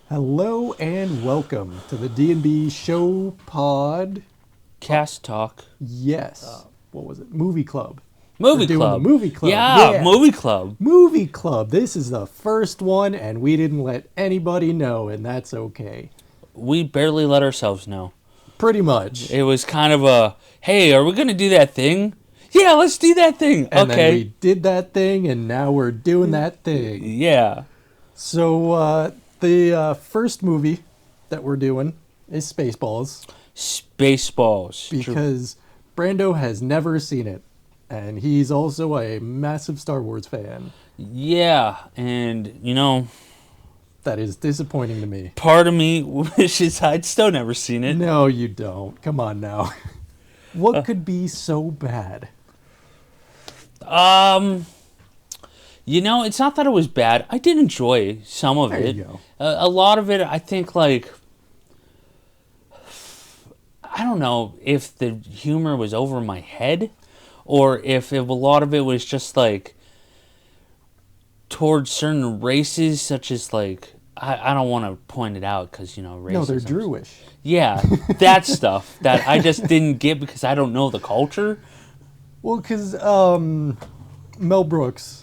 Hello and welcome to the D&B show pod. Cast talk. Yes. What was it? Movie club. Movie We're doing club. the movie club. Yeah, movie club. Movie club. This is the first one and we didn't let anybody know, and that's okay. We barely let ourselves know. Pretty much. It was kind of a, hey, are we going to do that thing? Yeah, let's do that thing. And okay. then we did that thing and now we're doing that thing. Yeah. So the first movie that we're doing is Spaceballs. Spaceballs. Because Brando has never seen it. And he's also a massive Star Wars fan. Yeah, and, That is disappointing to me. part of me wishes I'd still never seen it. No, you don't. Come on now. What could be so bad? It's not that it was bad. I did enjoy some of There it. you go. A lot of it, I think, I don't know if the humor was over my head or if a lot of it was just, towards certain races, such as, I don't want to point it out because, racism. No, they're Jewish. Yeah, that stuff that I just didn't get because I don't know the culture. Well, because Mel Brooks,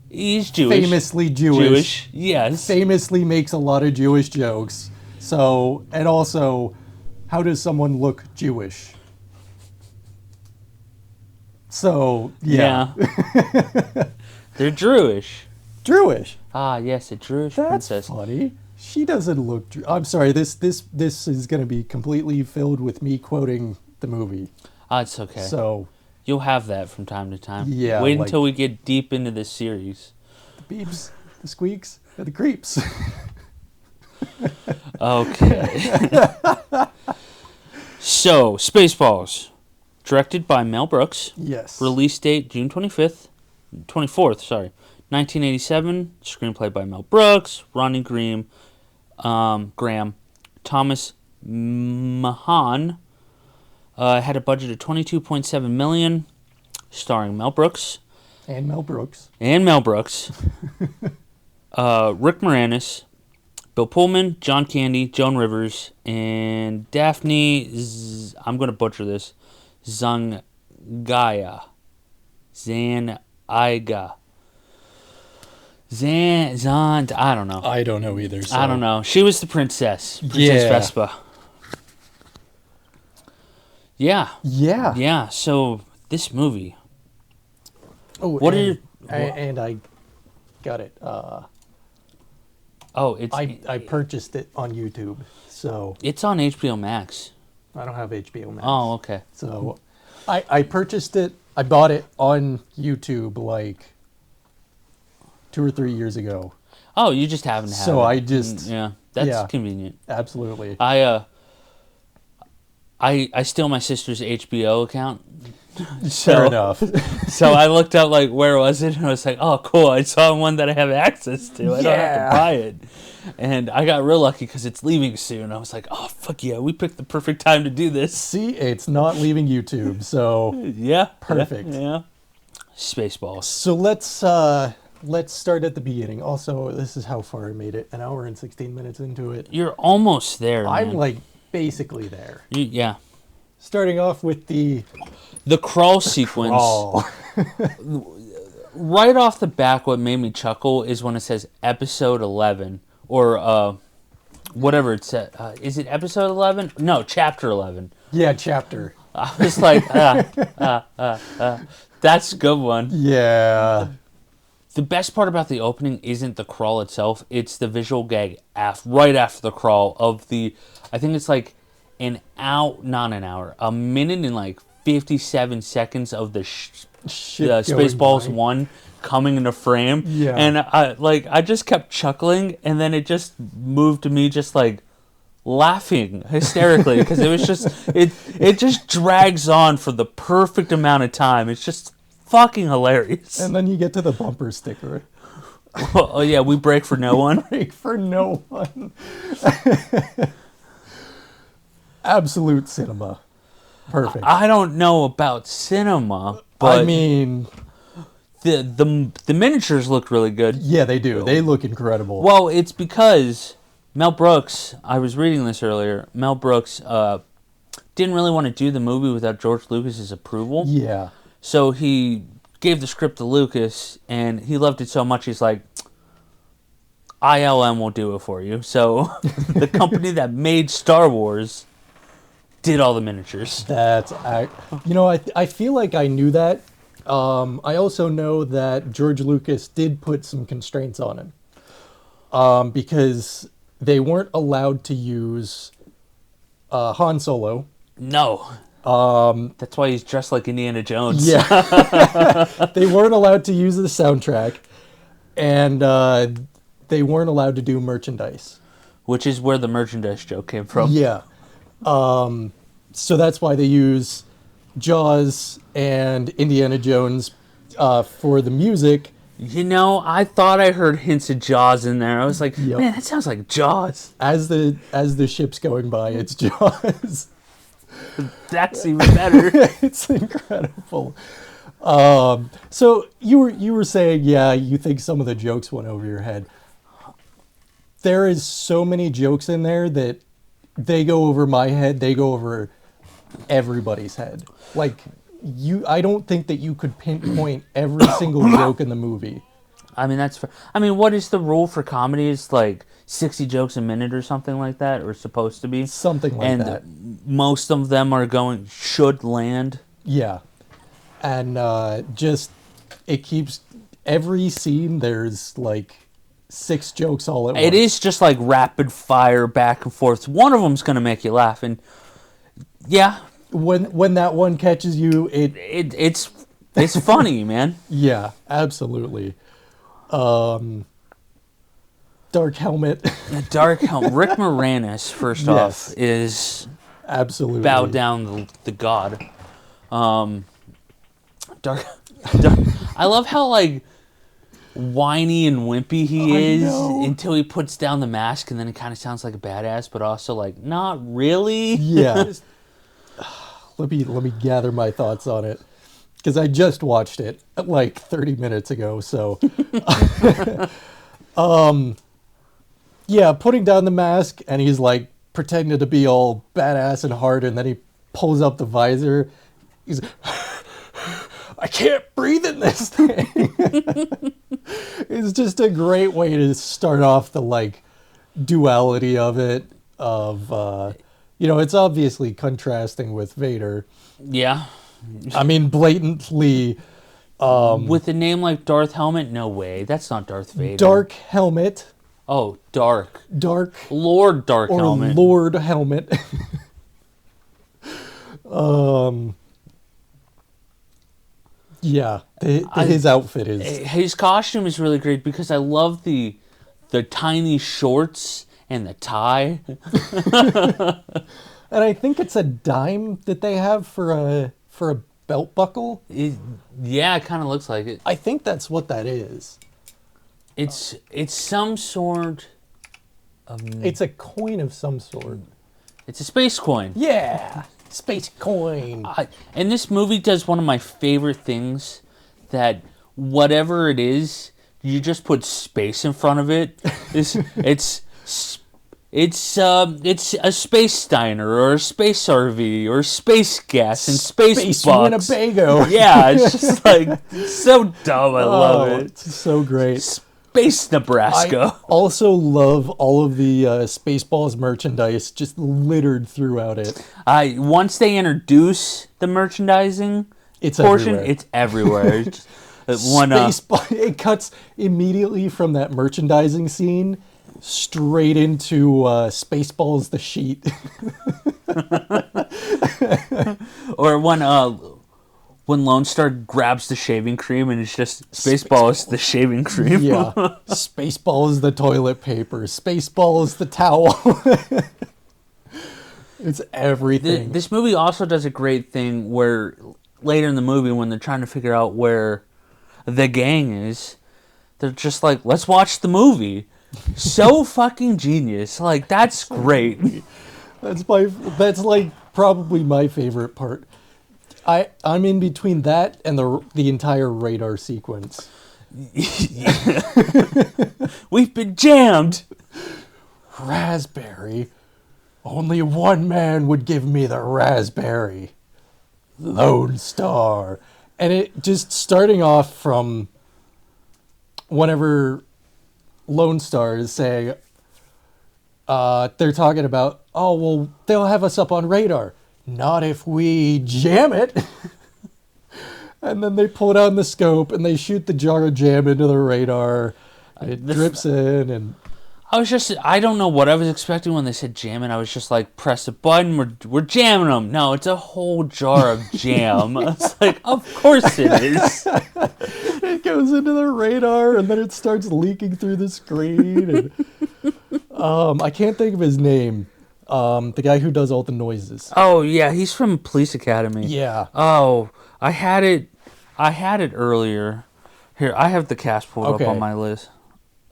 He's Jewish. famously Jewish, yes. famously makes a lot of Jewish jokes. So, and also, how does someone look Jewish? So, yeah. They're Jewish. Jewish. Ah, yes, a Jewish That's princess. funny. She doesn't look. I'm sorry. This is going to be completely filled with me quoting the movie. Ah, it's okay. So You'll have that from time to time. Yeah, Wait like- until we get deep into this series. the beeps, the squeaks, and the creeps. Okay. So, Spaceballs. Directed by Mel Brooks. Yes. Release date June 24th, 1987. Screenplay by Mel Brooks, Ronnie Graham, Thomas Mahan. Had a budget of $22.7 million, starring Mel Brooks And Mel Brooks. Rick Moranis, Bill Pullman, John Candy, Joan Rivers, and Daphne. I'm going to butcher this. Zangaya. Zaniga. I don't know. I don't know either. So. I don't know. She was the princess. Princess Yeah. Vespa. Yeah. Yeah. Yeah. So this movie. Oh, What and, are you? and I got it. It's I purchased it on YouTube, so it's on HBO Max. I don't have HBO Max. Oh, okay. So I purchased it. I bought it on YouTube like 2 or 3 years ago. Oh, you just haven't had So it. I just- yeah, that's yeah. convenient. Absolutely. I steal my sister's HBO account. Fair enough. So I looked up where was it, and I was like, oh, cool! I saw one that I have access to. I don't have Yeah. to buy it, and I got real lucky because it's leaving soon. I was like, oh, fuck yeah, we picked the perfect time to do this. See, it's not leaving YouTube, so Yeah, Perfect. Yeah. Spaceballs. so let's start at the beginning. Also, this is how far I made it. 1 hour and 16 minutes into it. You're almost there, I'm man. basically there. Yeah. Starting off with the The crawl sequence. crawl. Right off the back, what made me chuckle is when it says episode 11 or whatever it said. Is it episode 11? No, chapter 11. Yeah, chapter. I was like, that's a good one. Yeah. The best part about the opening isn't the crawl itself. It's the visual gag right after the crawl of I think it's not an hour, a minute and 57 seconds of the Shit Spaceballs going by. 1 coming into frame. Yeah. And I just kept chuckling, and then it just moved to me just laughing hysterically because it was just it just drags on for the perfect amount of time. It's just fucking hilarious. And then you get to the bumper sticker. Oh yeah, we break for no one. Break for no one. Absolute cinema. Perfect. I don't know about cinema, but I mean, the miniatures look really good. yeah, they do. They look incredible. Well, it's because Mel Brooks, I was reading this earlier. Mel Brooks didn't really want to do the movie without George Lucas's approval. Yeah. So he gave the script to Lucas, and he loved it so much, he's like, ILM will do it for you. So the company that made Star Wars did all the miniatures. I feel like I knew that. I also know that George Lucas did put some constraints on him. Because they weren't allowed to use Han Solo. No. That's why he's dressed like Indiana Jones. Yeah. They weren't allowed to use the soundtrack. And they weren't allowed to do merchandise. Which is where the merchandise joke came from. Yeah. So that's why they use Jaws and Indiana Jones for the music. You know, I thought I heard hints of Jaws in there. I was like, Yep. man, that sounds like Jaws. As the ship's going by, it's Jaws. That's even better. It's incredible. So you were saying, yeah, you think some of the jokes went over your head. There is so many jokes in there that they go over my head. They go over everybody's head. Like I don't think that you could pinpoint every single joke in the movie. I mean, that's fair. I mean, what is the rule for comedy? It's like 60 jokes a minute or something like that, or supposed to be. Something like that. Most of them should land. Yeah. And just, it keeps, every scene, there's like 6 jokes all at once. It is just like rapid fire back and forth. One of them's going to make you laugh. And yeah. When that one catches you, it's funny, man. Yeah, absolutely. Dark Helmet. Dark Helmet. Rick Moranis, first Yes. off, is Absolutely. bow down the god. Dark. I love how like whiny and wimpy he is until he puts down the mask, and then it kind of sounds like a badass, but also like not really. Yeah. Let me gather my thoughts on it, because I just watched it like 30 minutes ago. So, yeah, putting down the mask, and he's like pretending to be all badass and hard, and then he pulls up the visor. He's, I can't breathe in this thing. It's just a great way to start off the like duality of it. It's obviously contrasting with Vader. Yeah. I mean, blatantly. With a name like Darth Helmet, no way. That's not Darth Vader. Dark Helmet. Oh, Dark. Lord Dark or Helmet. Lord Helmet. Yeah, his outfit is. His costume is really great because I love the tiny shorts and the tie. And I think it's a dime that they have for a belt buckle. Yeah, it kind of looks like it. I think that's what that is. It's some sort of. It's a coin of some sort. It's a space coin. Yeah, space coin. And this movie does one of my favorite things, that whatever it is, you just put space in front of it. It's a space Steiner or a space RV or space gas and space bucks. Winnebago. Yeah, it's just like so dumb. I love it. It's so great. Space Nebraska. I also love all of the Spaceballs merchandise just littered throughout it. Once they introduce the merchandising portion, everywhere. it's everywhere. It's just, it cuts immediately from that merchandising scene straight into Spaceballs the sheet. Or when Lone Star grabs the shaving cream and it's just Spaceballs the shaving cream. Yeah. Spaceballs the toilet paper. Spaceballs the towel. It's everything. This movie also does a great thing where later in the movie, when they're trying to figure out where the gang is, they're just like, let's watch the movie. So fucking genius. Like, that's great. That's like probably my favorite part. I'm in between that and the entire radar sequence. We've been jammed. Raspberry? Only one man would give me the raspberry. Lone Star. And it just starting off from whenever Lone Star is saying, they're talking about, oh, well, they'll have us up on radar. Not if we jam it. And then they pull down the scope and they shoot the jar of jam into the radar. And it drips in. And I don't know what I was expecting when they said jam, and I was just like, press a button, we're jamming them. No, it's a whole jar of jam. I was like, of course it is. It goes into the radar and then it starts leaking through the screen. And, I can't think of his name. The guy who does all the noises. Oh, yeah, he's from Police Academy. Yeah. Oh, I had it earlier. Here, I have the cast pulled up on my list.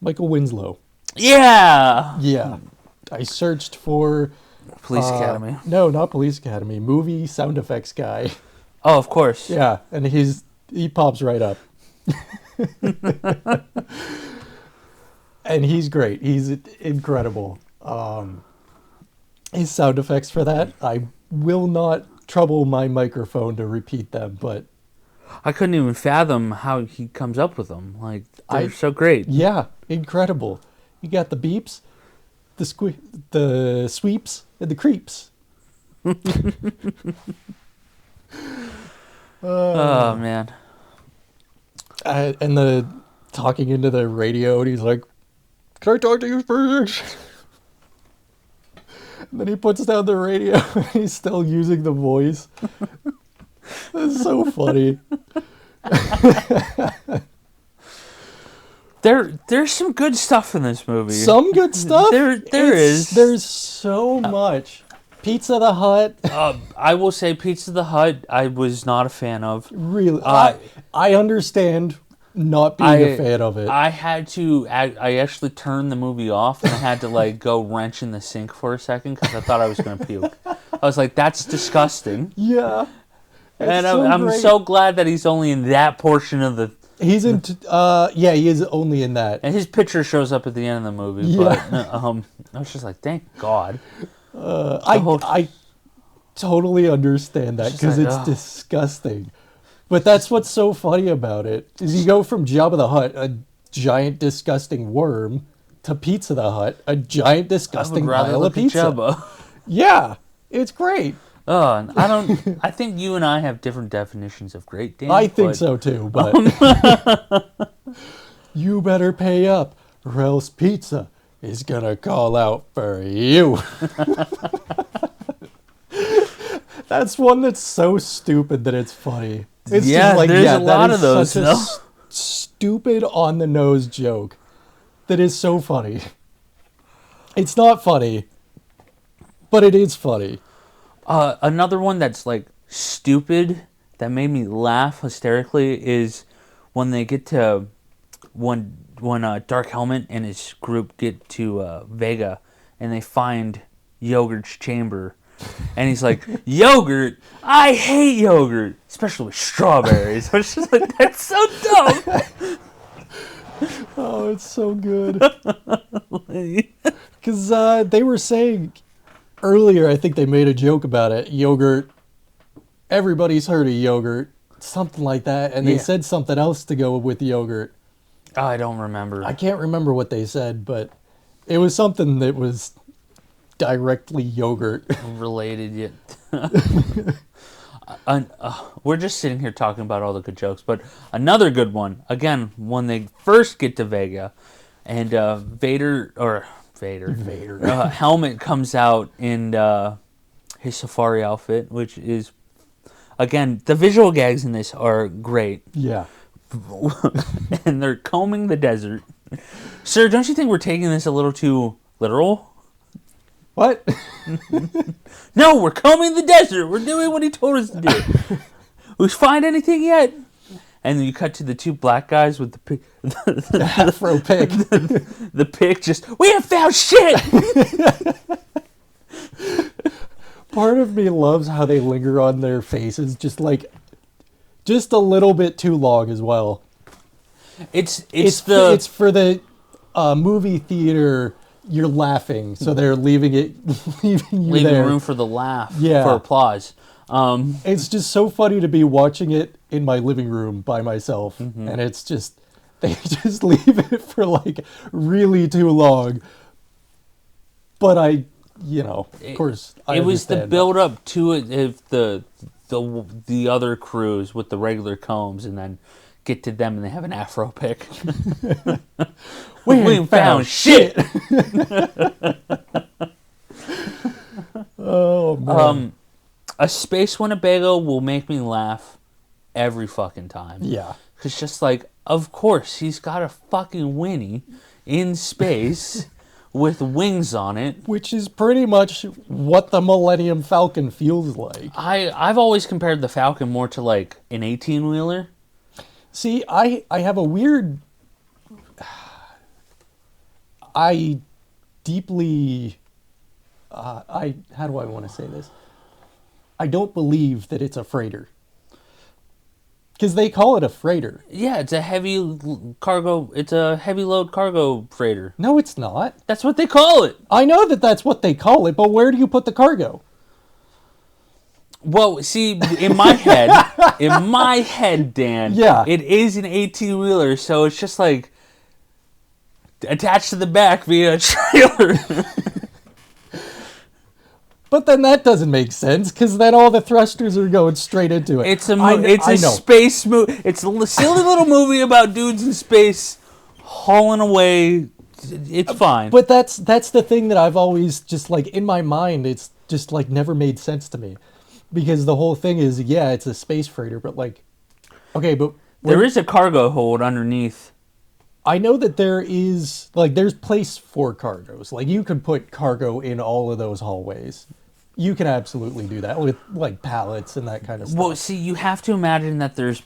Michael Winslow. Yeah. Yeah. I searched for... Police Academy. No, not Police Academy. Movie sound effects guy. Oh, of course. Yeah, and he pops right up. And he's great. He's incredible. His sound effects for that, I will not trouble my microphone to repeat them, but... I couldn't even fathom how he comes up with them. Like, they're so great. Yeah, incredible. You got the beeps, the sweeps, and the creeps. Oh, man. And the talking into the radio, and he's like, "Can I talk to you first?" And then he puts down the radio, and he's still using the voice. It's so funny. There's some good stuff in this movie. Some good stuff? There is. There's so much. Pizza the Hut. I will say Pizza the Hut I was not a fan of. Really? I understand not being a fan of it. I actually turned the movie off and I had to like go wrench in the sink for a second because I thought I was going to puke. I was like, that's disgusting. Yeah. And I'm so glad that he's only in that portion of the... He's in... yeah, he is only in that. And his picture shows up at the end of the movie. Yeah. But I was just like, thank God. I totally understand that because it's disgusting. But that's what's so funny about it, is you go from Jabba the Hutt, a giant disgusting worm, to Pizza the Hut, a giant disgusting pile of pizza. Jabba. Yeah, it's great. I think you and I have different definitions of great, Dan. I think so too, but you better pay up, or else pizza is gonna call out for you. That's one that's so stupid that it's funny. It's just like, there's a lot of those. Such a stupid on the nose joke that is so funny. It's not funny, but it is funny. Another one that's like stupid that made me laugh hysterically is when they get to when Dark Helmet and his group get to Vega and they find Yogurt's chamber, and he's like, "Yogurt, I hate yogurt, especially with strawberries." I was just like, that's so dumb. Oh, it's so good. Because they were saying earlier, I think they made a joke about it. Yogurt, everybody's heard of yogurt, something like that. And they said something else to go with yogurt. Oh, I don't remember. I can't remember what they said, but it was something that was directly yogurt. Related yet. We're just sitting here talking about all the good jokes, but another good one, again, when they first get to Vega, and Vader Helmet comes out in his safari outfit, which is, again, the visual gags in this are great. Yeah. And they're combing the desert. Sir, don't you think we're taking this a little too literal? What? No, we're combing the desert. We're doing what he told us to do. We find anything yet? And then you cut to the two black guys with the pick. The afro pick. The pick just, we have found shit! Part of me loves how they linger on their faces just a little bit too long as well. It's for the movie theater you're laughing, so they're leaving Leaving there. room for the laugh, Yeah. for applause. It's just so funny to be watching it in my living room by myself, and it's just they just leave it for like really too long. But of course, I It was the understand build up to it. If the other crews with the regular combs, and then get to them and they have an afro pick. We ain't found shit. Oh man. A Space Winnebago will make me laugh every fucking time. Yeah. It's just like, of course, he's got a fucking Winnie in space with wings on it. Which is pretty much what the Millennium Falcon feels like. I've always compared the Falcon more to like an 18-wheeler. See, I have a weird... I deeply... how do I want to say this? I don't believe that it's a freighter. Because they call it a freighter. Yeah, it's a heavy cargo. It's a heavy load cargo freighter. No, it's not. That's what they call it. I know that that's what they call it, but where do you put the cargo? Well, see, in my head, Dan, Yeah. it is an 18-wheeler, so it's just like attached to the back via a trailer. But then that doesn't make sense, because then all the thrusters are going straight into it. It's a space movie. It's a silly little movie about dudes in space hauling away. It's fine. But that's the thing that I've always just like in my mind. It's just like never made sense to me, because the whole thing is it's a space freighter, but like, okay, but there is a cargo hold underneath. I know that there's place for cargoes. Like you could put cargo in all of those hallways. You can absolutely do that with like pallets and that kind of stuff. Well, see, you have to imagine that there's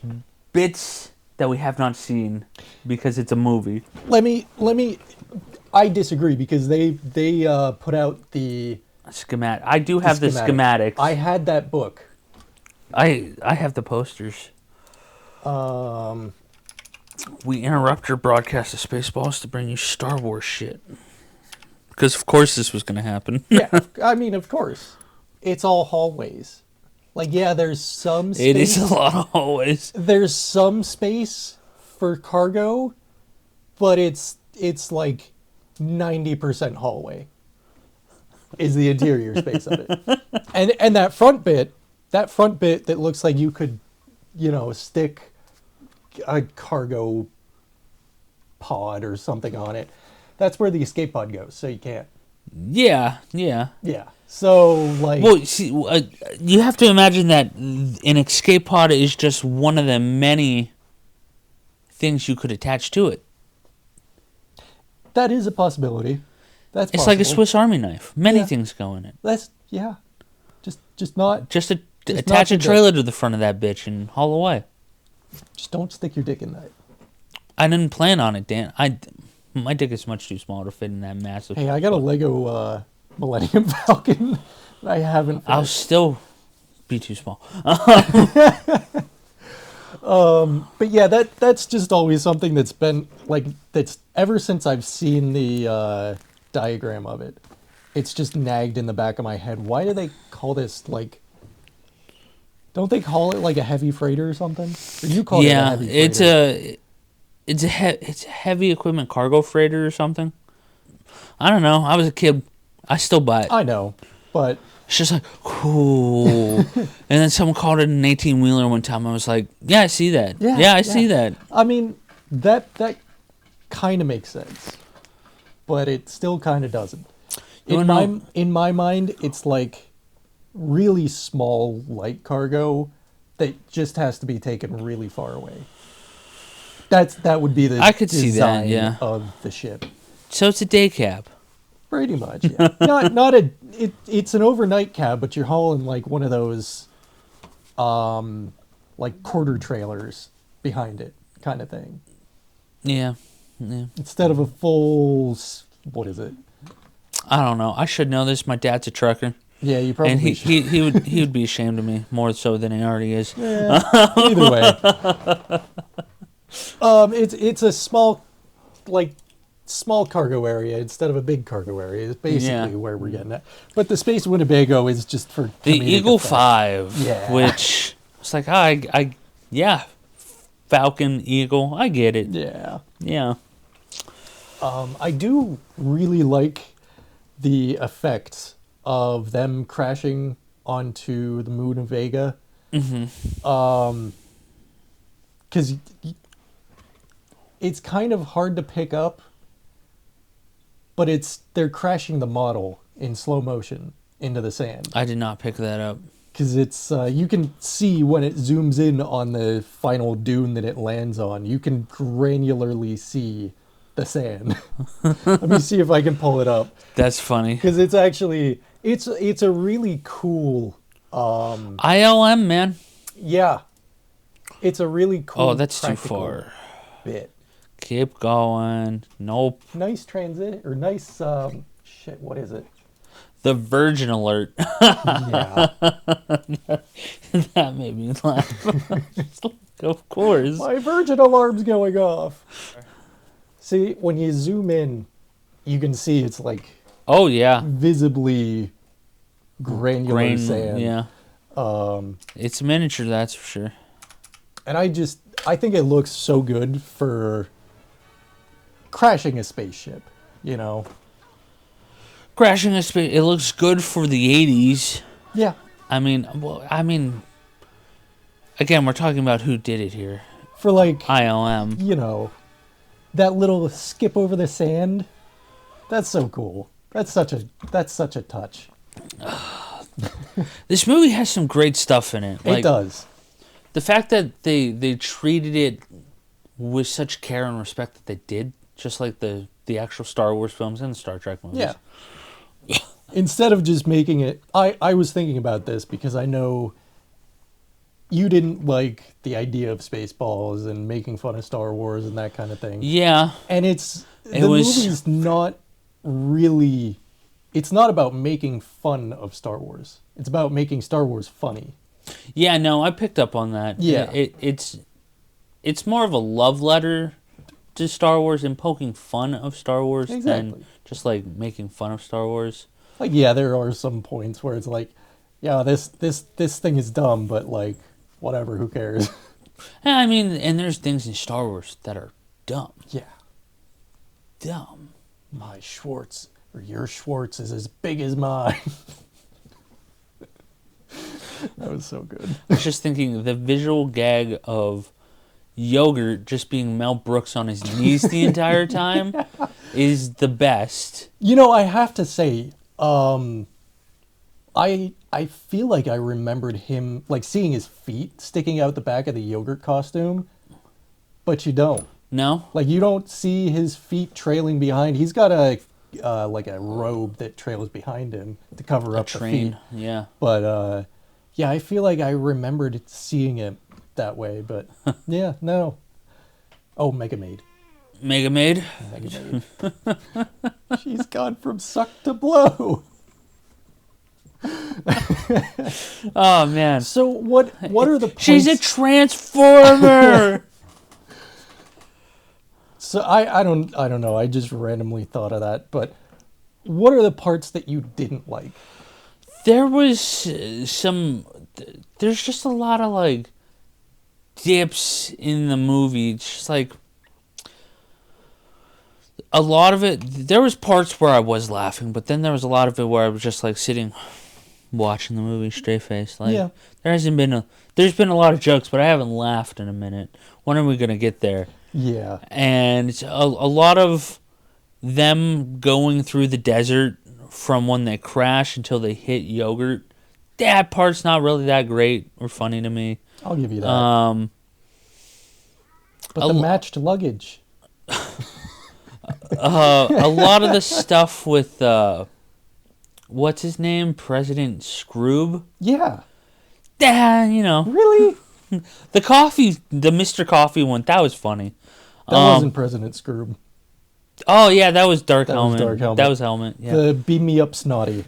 bits that we have not seen because it's a movie. Let me. I disagree, because they put out the schematic. I do have the schematics. I had that book. I have the posters. We interrupt your broadcast of Spaceballs to bring you Star Wars shit. Because, of course, this was going to happen. Yeah, I mean, of course. It's all hallways. Like, yeah, there's some space. It is a lot of hallways. There's some space for cargo, but it's like 90% hallway is the interior space of it. And that front bit that looks like you could, stick a cargo pod or something on it. That's where the escape pod goes, so you can't. Yeah. Yeah. So, like... Well, see, you have to imagine that an escape pod is just one of the many things you could attach to it. That is a possibility. That's It's possible. like a Swiss Army knife. Many things go in it. Yeah. Just not... Just Just attach not a trailer to the front of that bitch and haul away. Just don't stick your dick in that. I didn't plan on it, Dan. My dick is much too small to fit in that massive... Hey, I got a Lego Millennium Falcon. I haven't... I'll still be too small. But yeah, that's just always something that's been, like, that's ever since I've seen the diagram of it. It's just nagged in the back of my head. Why do they call this, like... Don't they call it, like, a heavy freighter or something? Or you call it a heavy freighter? It's a heavy equipment cargo freighter or something. I don't know. I was a kid. I still buy it. I know, but... It's just like, cool. And then someone called it an 18-wheeler one time. I was like, yeah, I see that. Yeah, I see that. I mean, that kind of makes sense, but it still kind of doesn't. In my mind, it's like really small light cargo that just has to be taken really far away. That would be the I could see that, yeah. of the ship. So it's a day cab. Pretty much, yeah. It's an overnight cab, but you're hauling like one of those, like quarter trailers behind it, kind of thing. Yeah. Instead of a full, what is it? I don't know. I should know this. My dad's a trucker. Yeah, you probably and should. he would be ashamed of me more so than he already is. Yeah, either way. It's a small, like, small cargo area instead of a big cargo area is basically Yeah. where we're getting at. But the Space Winnebago is just for The comedic Eagle effect. 5, Yeah. which it's like, yeah, Falcon, Eagle, I get it. Yeah. Yeah. I do really like the effect of them crashing onto the moon of Vega. Mm-hmm. Because it's kind of hard to pick up, but they're crashing the model in slow motion into the sand. I did not pick that up. Because it's you can see when it zooms in on the final dune that it lands on, you can granularly see the sand. Let me see if I can pull it up. That's funny. Because it's actually it's a really cool ILM, man. yeah. It's a really cool Oh, that's too practical far. bit. Keep going. Nope. Nice transit or nice shit, what is it? The Virgin Alert. Yeah. That made me laugh. Of course. My Virgin alarm's going off. See, when you zoom in, you can see it's like Oh, yeah. visibly granular sand. Yeah. It's miniature, that's for sure. And I think it looks so good for crashing a spaceship, you know? Crashing a space. It looks good for the 80s. Yeah. I mean, again, we're talking about who did it here. For like, ILM. you know, that little skip over the sand. That's so cool. That's such a touch. This movie has some great stuff in it. It does. The fact that they treated it with such care and respect that they did, just like the actual Star Wars films and the Star Trek movies. Yeah. Instead of just making it, I was thinking about this because I know you didn't like the idea of Spaceballs and making fun of Star Wars and that kind of thing. Yeah. And the movie's not really, it's not about making fun of Star Wars. It's about making Star Wars funny. Yeah, no, I picked up on that. Yeah. It's more of a love letter to Star Wars and poking fun of Star Wars than just like making fun of Star Wars. Like, yeah, there are some points where it's like, yeah, this thing is dumb, but like, whatever, who cares? Yeah, I mean, and there's things in Star Wars that are dumb. Yeah. Dumb. My Schwartz, or your Schwartz, is as big as mine. That was so good. I was just thinking the visual gag of yogurt just being Mel Brooks on his knees the entire time is the best. You know, I have to say, I feel like I remembered him, like, seeing his feet sticking out the back of the yogurt costume, but you don't. No? Like, you don't see his feet trailing behind. He's got a robe that trails behind him to cover up the feet. Yeah. But, yeah, I feel like I remembered seeing it that way, but yeah, no. Oh, Mega Maid. Mega Maid? Mega Maid. She's gone from suck to blow. Oh, man. So what are the points? She's a transformer! So I don't know. I just randomly thought of that, but what are the parts that you didn't like? There was there's just a lot of like dips in the movie. It's just like a lot of it, there was parts where I was laughing, but then there was a lot of it where I was just like sitting watching the movie straight faced. Like, Yeah. there's been a lot of jokes, but I haven't laughed in a minute. When are we gonna get there? Yeah. And it's a lot of them going through the desert from when they crash until they hit yogurt. That part's not really that great or funny to me. I'll give you that. But the matched luggage. A lot of the stuff with what's his name, President Scroob. Yeah. You know, Really? the Mr. Coffee one, that was funny. That wasn't President Scroob. Oh yeah, that was Dark That Helmet. was Dark Helmet. That was Helmet. Yeah, The beam me up snotty.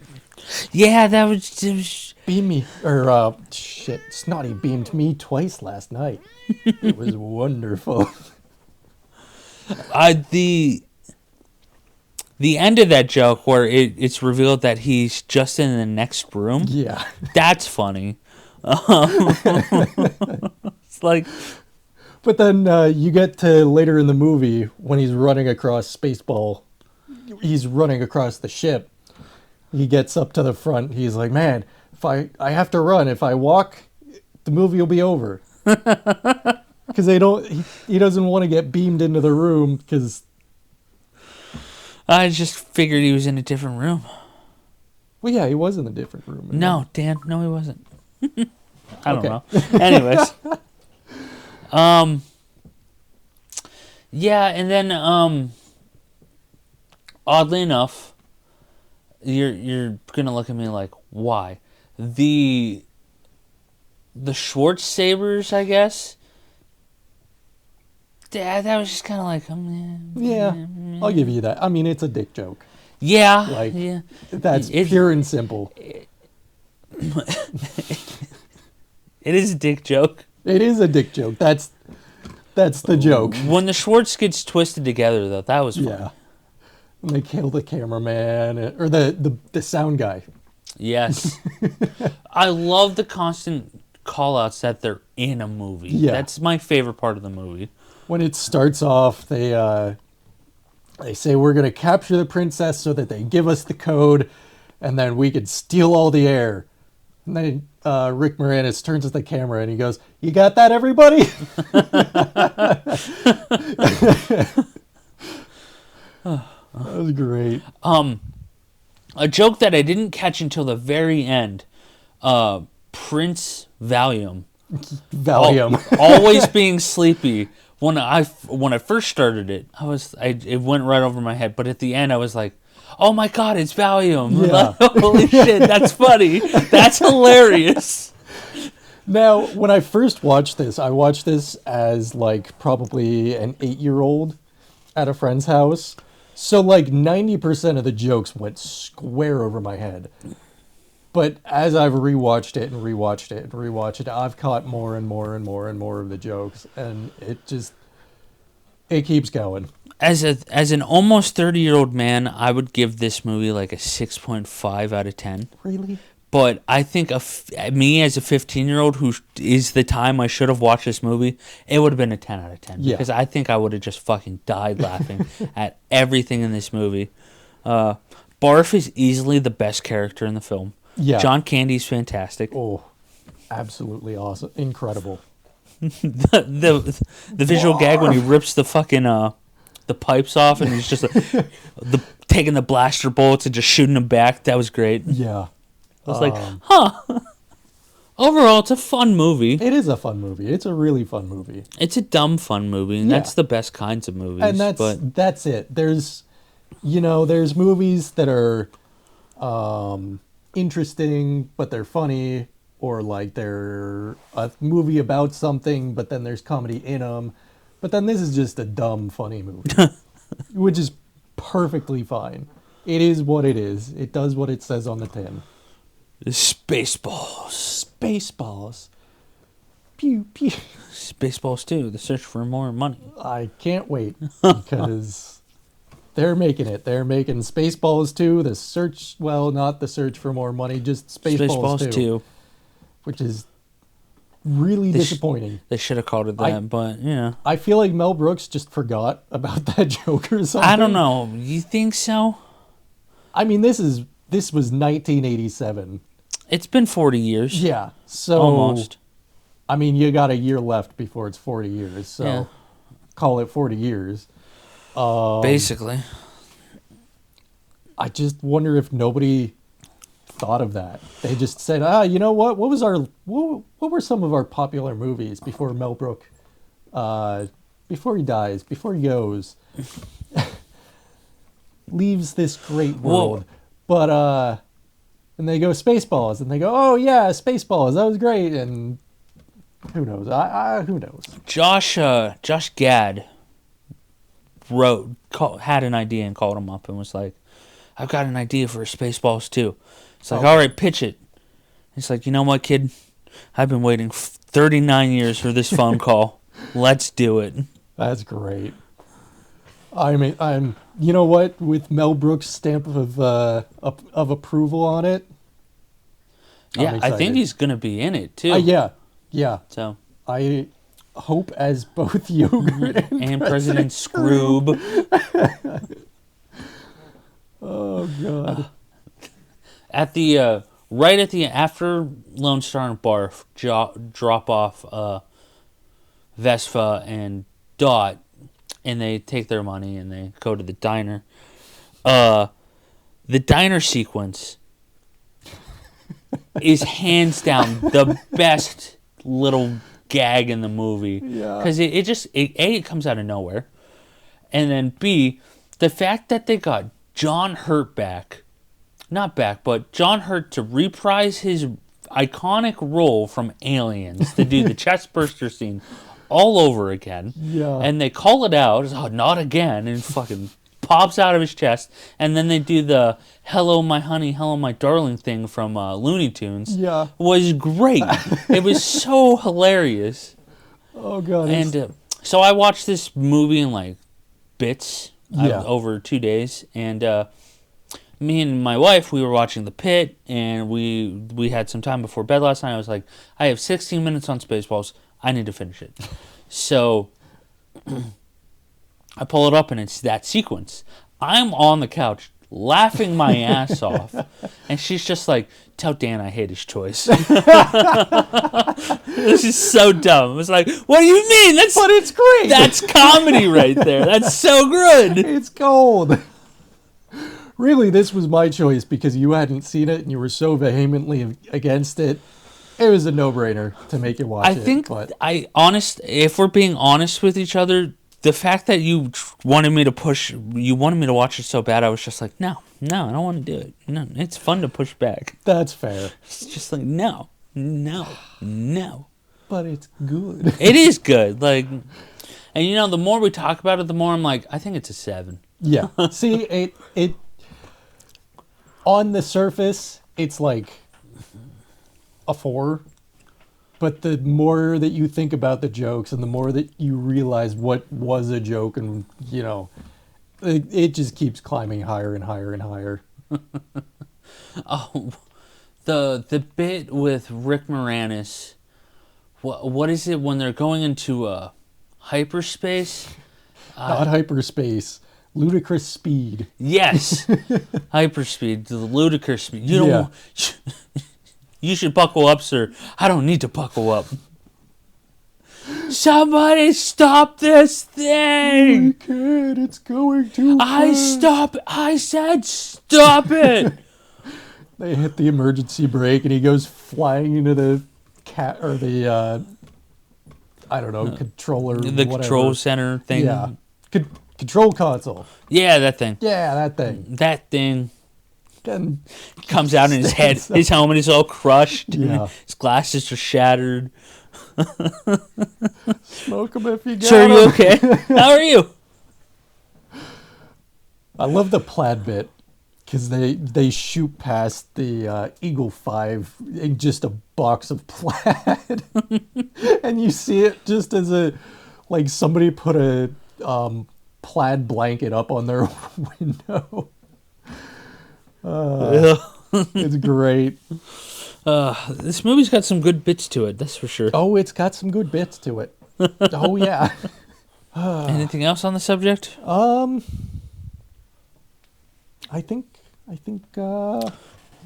yeah, that was Beam me, or shit, snotty beamed me twice last night. It was wonderful. The end of that joke where it's revealed that he's just in the next room. Yeah. That's funny. It's like... But then you get to later in the movie when he's running across Spaceball. He's running across the ship. He gets up to the front. He's like, man, if I have to run. If I walk, the movie will be over. Because he doesn't want to get beamed into the room because... I just figured he was in a different room. Well, yeah, he was in a different room. No, Dan, no, he wasn't. I don't know. Anyways. Yeah, and then, oddly enough, you're gonna look at me like, why? The Schwartz sabers, I guess. Yeah, that was just kind of like, yeah, I'll give you that. I mean, it's a dick joke. Yeah, like yeah. That's pure and simple. It is a dick joke. It is a dick joke. That's the joke. When the Schwartz gets twisted together, though, that was funny. Yeah. And they kill the cameraman or the sound guy. Yes. I love the constant call-outs that they're in a movie. Yeah. That's my favorite part of the movie. When it starts off, they say we're going to capture the princess so that they give us the code and then we could steal all the air. And then Rick Moranis turns to the camera and he goes, "You got that, everybody?" That was great. A joke that I didn't catch until the very end. Prince Valium. Always being sleepy. When I first started it, it went right over my head. But at the end, I was like, "Oh my God, it's Valium!" Yeah. Like, holy shit, that's funny. That's hilarious. Now, when I first watched this, I watched this as like probably an 8-year-old at a friend's house. So like 90% of the jokes went square over my head. But as I've rewatched it and rewatched it and rewatched it, I've caught more and more and more and more of the jokes, and it keeps going. As an almost 30-year-old man, I would give this movie like a 6.5 out of 10. Really? But I think me as a 15-year-old who is the time I should have watched this movie, it would have been a 10 out of 10. Yeah. Because I think I would have just fucking died laughing at everything in this movie. Barf is easily the best character in the film. Yeah. John Candy's fantastic. Oh, absolutely awesome. Incredible. the visual gag when he rips the fucking the pipes off and he's just taking the blaster bullets and just shooting them back. That was great. Yeah. I was like, huh. Overall, it's a fun movie. It is a fun movie. It's a really fun movie. It's a dumb fun movie, and that's the best kinds of movies. And that's it. There's movies that are interesting, but they're funny, or like they're a movie about something, but then there's comedy in them. But then this is just a dumb, funny movie, which is perfectly fine. It is what it is. It does what it says on the tin. Spaceballs. Spaceballs. Pew, pew. Spaceballs 2, The Search for More Money. I can't wait, because they're making it. They're making Spaceballs 2, not The Search for More Money, just Spaceballs 2. Which is really disappointing. They should have called it that, but, you know. I feel like Mel Brooks just forgot about that joke or something. I don't know. You think so? I mean, this was 1987. It's been 40 years. Yeah. So almost. I mean, you got a year left before it's 40 years. So call it 40 years. Basically. I just wonder if nobody thought of that. They just said, you know what? What were some of our popular movies before Mel Brooks, before he dies, before he goes, leaves this great world. Whoa. But, and they go Spaceballs, and they go, oh yeah, Spaceballs, that was great, and who knows? Who knows? Josh Gad had an idea and called him up and was like, I've got an idea for a Spaceballs 2. It's like, all right, pitch it. It's like, you know what, kid? I've been waiting 39 years for this phone call. Let's do it. That's great. I mean, you know what? With Mel Brooks' stamp of approval on it, I'm Yeah, I think excited. he's gonna be in it too. Yeah, yeah. So I hope as both Yogurt and and President President Scrooge. Scroob Oh God. at the right at the after Lone Star and Barf drop off Vespa and Dot, and they take their money and they go to the diner. The diner sequence is hands down the best little gag in the movie Yeah. because it comes out of nowhere, and then B, the fact that they got John Hurt but John Hurt to reprise his iconic role from Aliens to do the chest burster scene all over again. Yeah. And they call it out, not again, and fucking pops out of his chest. And then they do the "Hello, my honey, hello, my darling" thing from Looney Tunes. Yeah. Was great. It was so hilarious. Oh God. And so I watched this movie in like bits Yeah. over 2 days, and me and my wife, we were watching The Pit, and we had some time before bed last night. I was like, I have 16 minutes on Spaceballs. I need to finish it. So I pull it up, and it's that sequence. I'm on the couch laughing my ass off, and she's just like, "Tell Dan I hate his choice." This is so dumb. I was like, "What do you mean? But it's great. That's comedy right there. That's so good." It's gold. Really, this was my choice because you hadn't seen it and you were so vehemently against it. It was a no-brainer to make you watch I it. think But if we're being honest with each other, the fact that you wanted me to watch it so bad, I was just like, no, I don't want to do it. No, it's fun to push back. that's fair. It's just like, no. But it's good. It is good. Like, and the more we talk about it, the more I'm like, I think it's a 7. Yeah. See, it on the surface, it's like a 4. But the more that you think about the jokes and the more that you realize what was a joke and, it just keeps climbing higher and higher and higher. Oh, the bit with Rick Moranis. What is it when they're going into hyperspace? Not hyperspace. Ludicrous speed. Yes, hyperspeed, the ludicrous speed. You don't. Yeah. You should buckle up, sir. I don't need to buckle up. Somebody stop this thing! We can't. It's going too fast. I said stop it! They hit the emergency brake and he goes flying into the I don't know, controller. The whatever. control center thing. Yeah. Control console. Yeah, that thing. Yeah, that thing. That thing Then comes out in his head. His helmet is all crushed. Yeah. His glasses are shattered. smoke them if you got Sir, are you 'em. okay? How are you? I love the plaid bit because they shoot past the Eagle 5 in just a box of plaid, and you see it just as like somebody put a plaid blanket up on their window. It's great. This movie's got some good bits to it, that's for sure. Oh, it's got some good bits to it. Oh yeah. Anything else on the subject? I think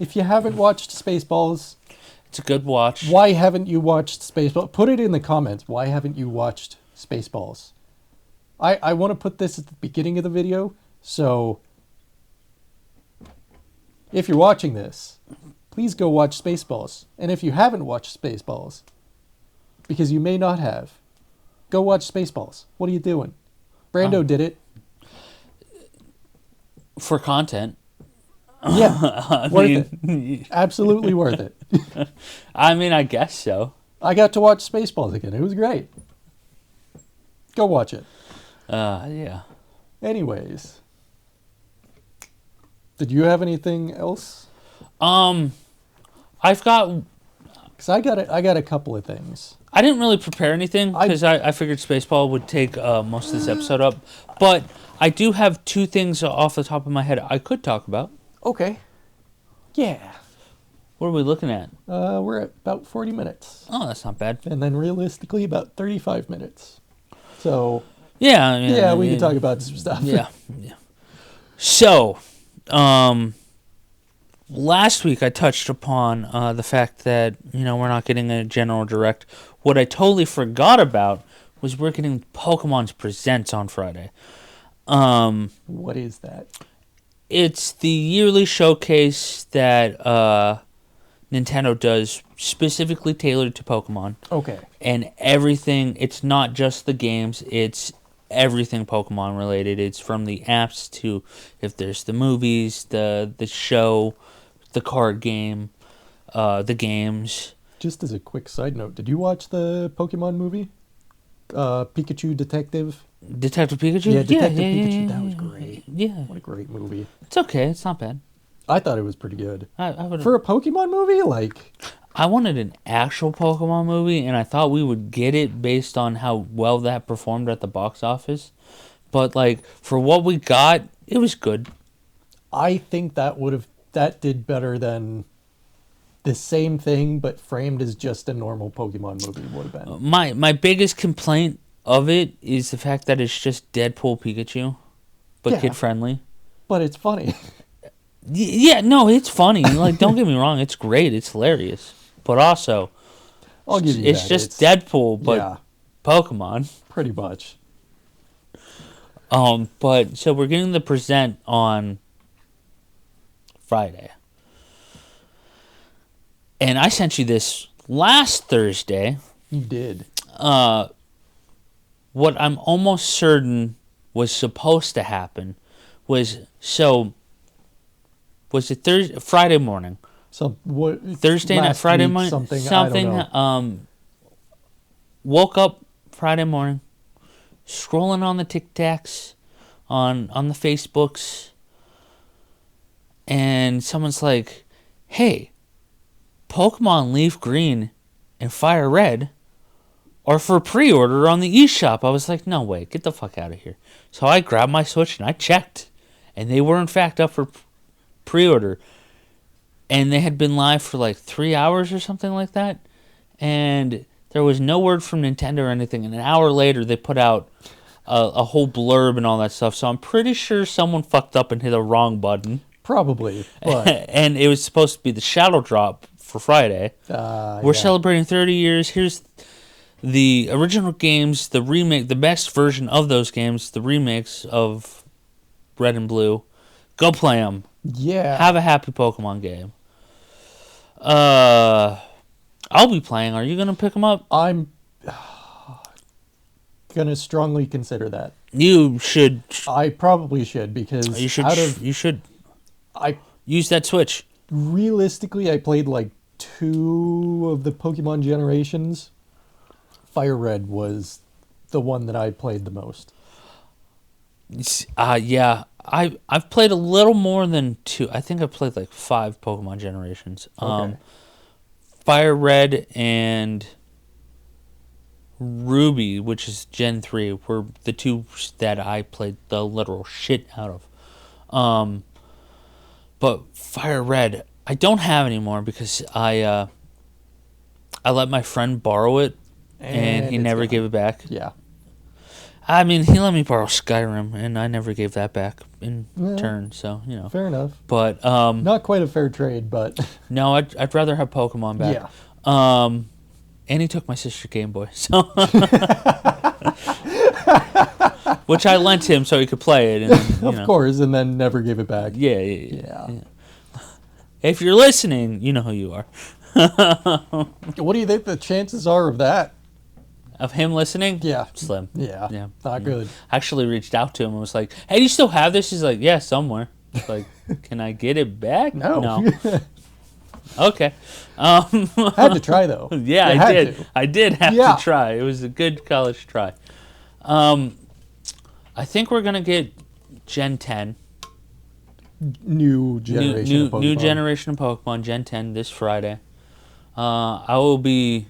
if you haven't watched Spaceballs, It's a good watch. why haven't you watched Spaceballs? Put it in the comments. Why haven't you watched Spaceballs? I want to put this at the beginning of the video, so if you're watching this, please go watch Spaceballs. And if you haven't watched Spaceballs, because you may not have, go watch Spaceballs. What are you doing? Brando did it. For content. Yeah, worth it. Absolutely worth it. I mean, I guess so. I got to watch Spaceballs again. It was great. Go watch it. Yeah. Anyways, did you have anything else? I've got Because I got a couple of things. I didn't really prepare anything because I figured Spaceball would take most of this episode up. But I do have two things off the top of my head I could talk about. Okay. Yeah. What are we looking at? We're at about 40 minutes. Oh, that's not bad. And then realistically, about 35 minutes. So, yeah, we can talk about some stuff. Yeah. So, last week I touched upon the fact that, we're not getting a general direct. What I totally forgot about was we're getting Pokemon's Presents on Friday. What is that? It's the yearly showcase that Nintendo does specifically tailored to Pokemon. Okay. And everything, it's not just the games, it's everything Pokemon related. It's from the apps to if there's the movies, the show, the card game, the games. Just as a quick side note, did you watch the Pokemon movie? Pikachu Detective? Detective Pikachu? Yeah, Detective Pikachu. That was great. Yeah. What a great movie. It's okay. It's not bad. I thought it was pretty good. For a Pokemon movie? I wanted an actual Pokemon movie, and I thought we would get it based on how well that performed at the box office. But, for what we got, it was good. I think that did better than the same thing, but framed as just a normal Pokemon movie would have been. My biggest complaint of it is the fact that it's just Deadpool Pikachu, but kid-friendly. But it's funny. Yeah, no, it's funny. Don't get me wrong, it's great, it's hilarious. But also, I'll give you it's that. just Deadpool, but Pokemon. Pretty much. But so we're getting the present on Friday. And I sent you this last Thursday. You did. What I'm almost certain was supposed to happen was it Friday morning? So what? Thursday night, Friday morning, something. I don't know. Woke up Friday morning, scrolling on the TikToks, on the Facebooks, and someone's like, "Hey, Pokemon Leaf Green and Fire Red are for pre-order on the eShop." I was like, "No way, get the fuck out of here!" So I grabbed my Switch and I checked, and they were in fact up for pre-order. And they had been live for 3 hours or something like that. And there was no word from Nintendo or anything. And an hour later, they put out a whole blurb and all that stuff. So I'm pretty sure someone fucked up and hit a wrong button. Probably. But and it was supposed to be the Shadow Drop for Friday. We're celebrating 30 years. Here's the original games, the remake, the best version of those games, the remakes of Red and Blue. Go play them. Yeah. Have a happy Pokemon game. I'll be playing. Are you going to pick them up? I'm going to strongly consider that. You should. I probably should because you should. I use that Switch. Realistically, I played 2 of the Pokemon generations. Fire Red was the one that I played the most. Yeah. I've played a little more than 2. I think I've played 5 Pokemon generations. Okay. Fire Red and Ruby, which is Gen 3, were the 2 that I played the literal shit out of. But Fire Red, I don't have anymore because I let my friend borrow it and he never gave it back. Yeah. I mean, he let me borrow Skyrim, and I never gave that back in turn, so, Fair enough. But, not quite a fair trade, but... No, I'd rather have Pokemon back. Yeah. And he took my sister's Game Boy, so... Which I lent him so he could play it. And, of course, and then never gave it back. Yeah. If you're listening, you know who you are. What do you think the chances are of that? Of him listening? Yeah. Slim. Yeah. Not good. I actually reached out to him and was like, "Hey, do you still have this?" He's like, "Yeah, somewhere." Like, "Can I get it back?" No. Okay. Had to try, though. Yeah, I did. I did have to try. It was a good college try. I think we're going to get Gen 10. New generation of Pokemon. New generation of Pokemon, Gen 10, this Friday. I will be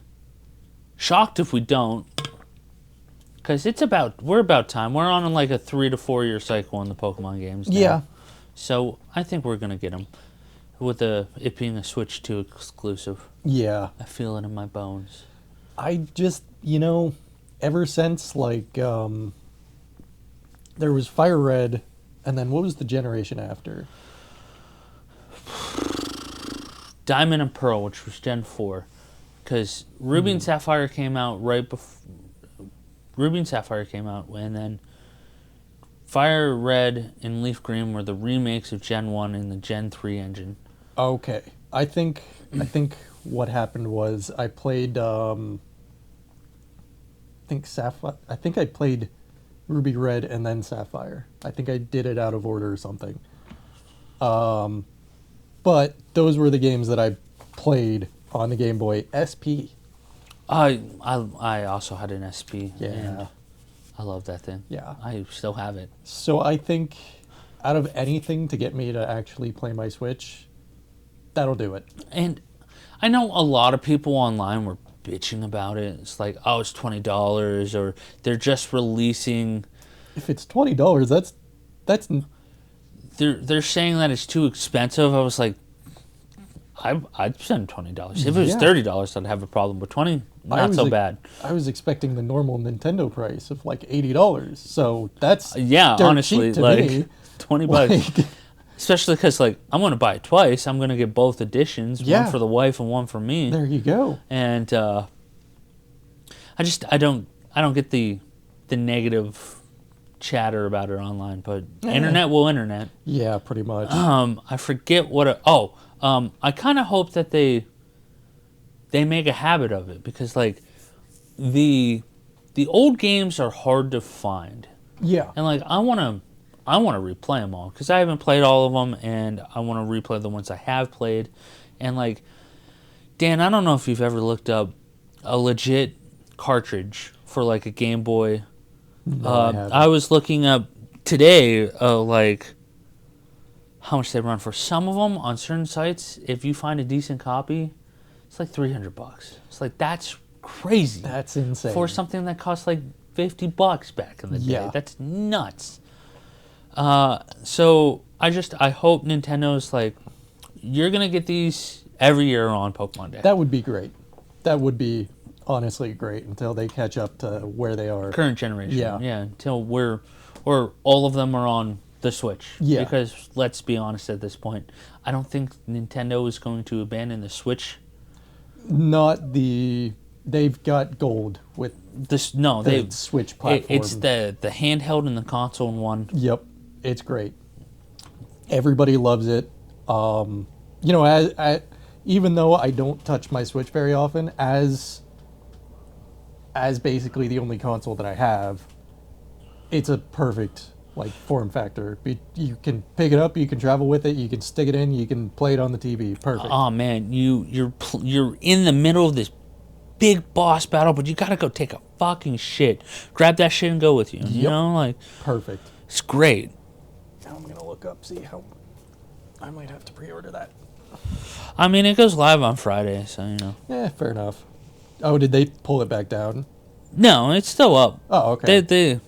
shocked if we don't, because we're about time. We're on like a 3 to 4 year cycle in the Pokemon games now. Yeah. So I think we're gonna get them, with it being a Switch 2 exclusive. Yeah. I feel it in my bones. I just, ever since like there was Fire Red, and then what was the generation after? Diamond and Pearl, which was Gen 4, because Ruby and Sapphire came out right before. Ruby and Sapphire came out, and then Fire Red and Leaf Green were the remakes of Gen 1 in the Gen 3 engine. Okay. I think what happened was I played Sapphire. I think I played Ruby Red and then Sapphire. I think I did it out of order or something. But those were the games that I played on the Game Boy SP. I also had an SP. Yeah. And I love that thing. Yeah. I still have it. So I think out of anything to get me to actually play my Switch, that'll do it. And I know a lot of people online were bitching about it. It's like, oh, it's $20, or they're just releasing. If it's $20, that's They're saying that it's too expensive. I was like, I'd spend $20. If it was Yeah. $30, I'd have a problem. But $20, not so bad. I was expecting the normal Nintendo price of like $80. So that's Yeah, dirt honestly, cheap to like me. $20. Like, Especially because, like, I'm going to buy it twice. I'm going to get both editions, Yeah. one for the wife and one for me. there you go. And I don't get the negative chatter about it online, but internet will internet. Yeah, pretty much. I forget what. I kind of hope that they make a habit of it, because like the old games are hard to find, Yeah. and like I want to replay them all, because I haven't played all of them, and I want to replay the ones I have played. And like, Dan, I don't know if you've ever looked up a legit cartridge for like a Game Boy. No, I haven't. I was looking up today, like how much they run for some of them on certain sites. If you find a decent copy, it's like $300. It's like, that's crazy. That's insane. For something that cost like $50 back in the day. Yeah. That's nuts. So I hope Nintendo's like, you're gonna get these every year on Pokemon Day. That would be great. That would be honestly great until they catch up to where they are. Current generation. Yeah. Until or all of them are on the Switch. Yeah. Because let's be honest, at this point, I don't think Nintendo is going to abandon the Switch. They've got gold with This no, the they Switch platform. it's the handheld and the console in one. Yep, it's great. Everybody loves it. Even though I don't touch my Switch very often, as basically the only console that I have, it's a perfect like form factor. You can pick it up, you can travel with it, you can stick it in, you can play it on the TV. Perfect. Oh man, you're in the middle of this big boss battle, but you gotta go take a fucking shit. Grab that shit and go with you. You Yep. know, like, Perfect. it's great. Now I'm gonna look up, see how I might have to pre-order that. I mean, it goes live on Friday, so you know. Yeah, fair enough. Oh, did they pull it back down? No, it's still up. Oh, okay. They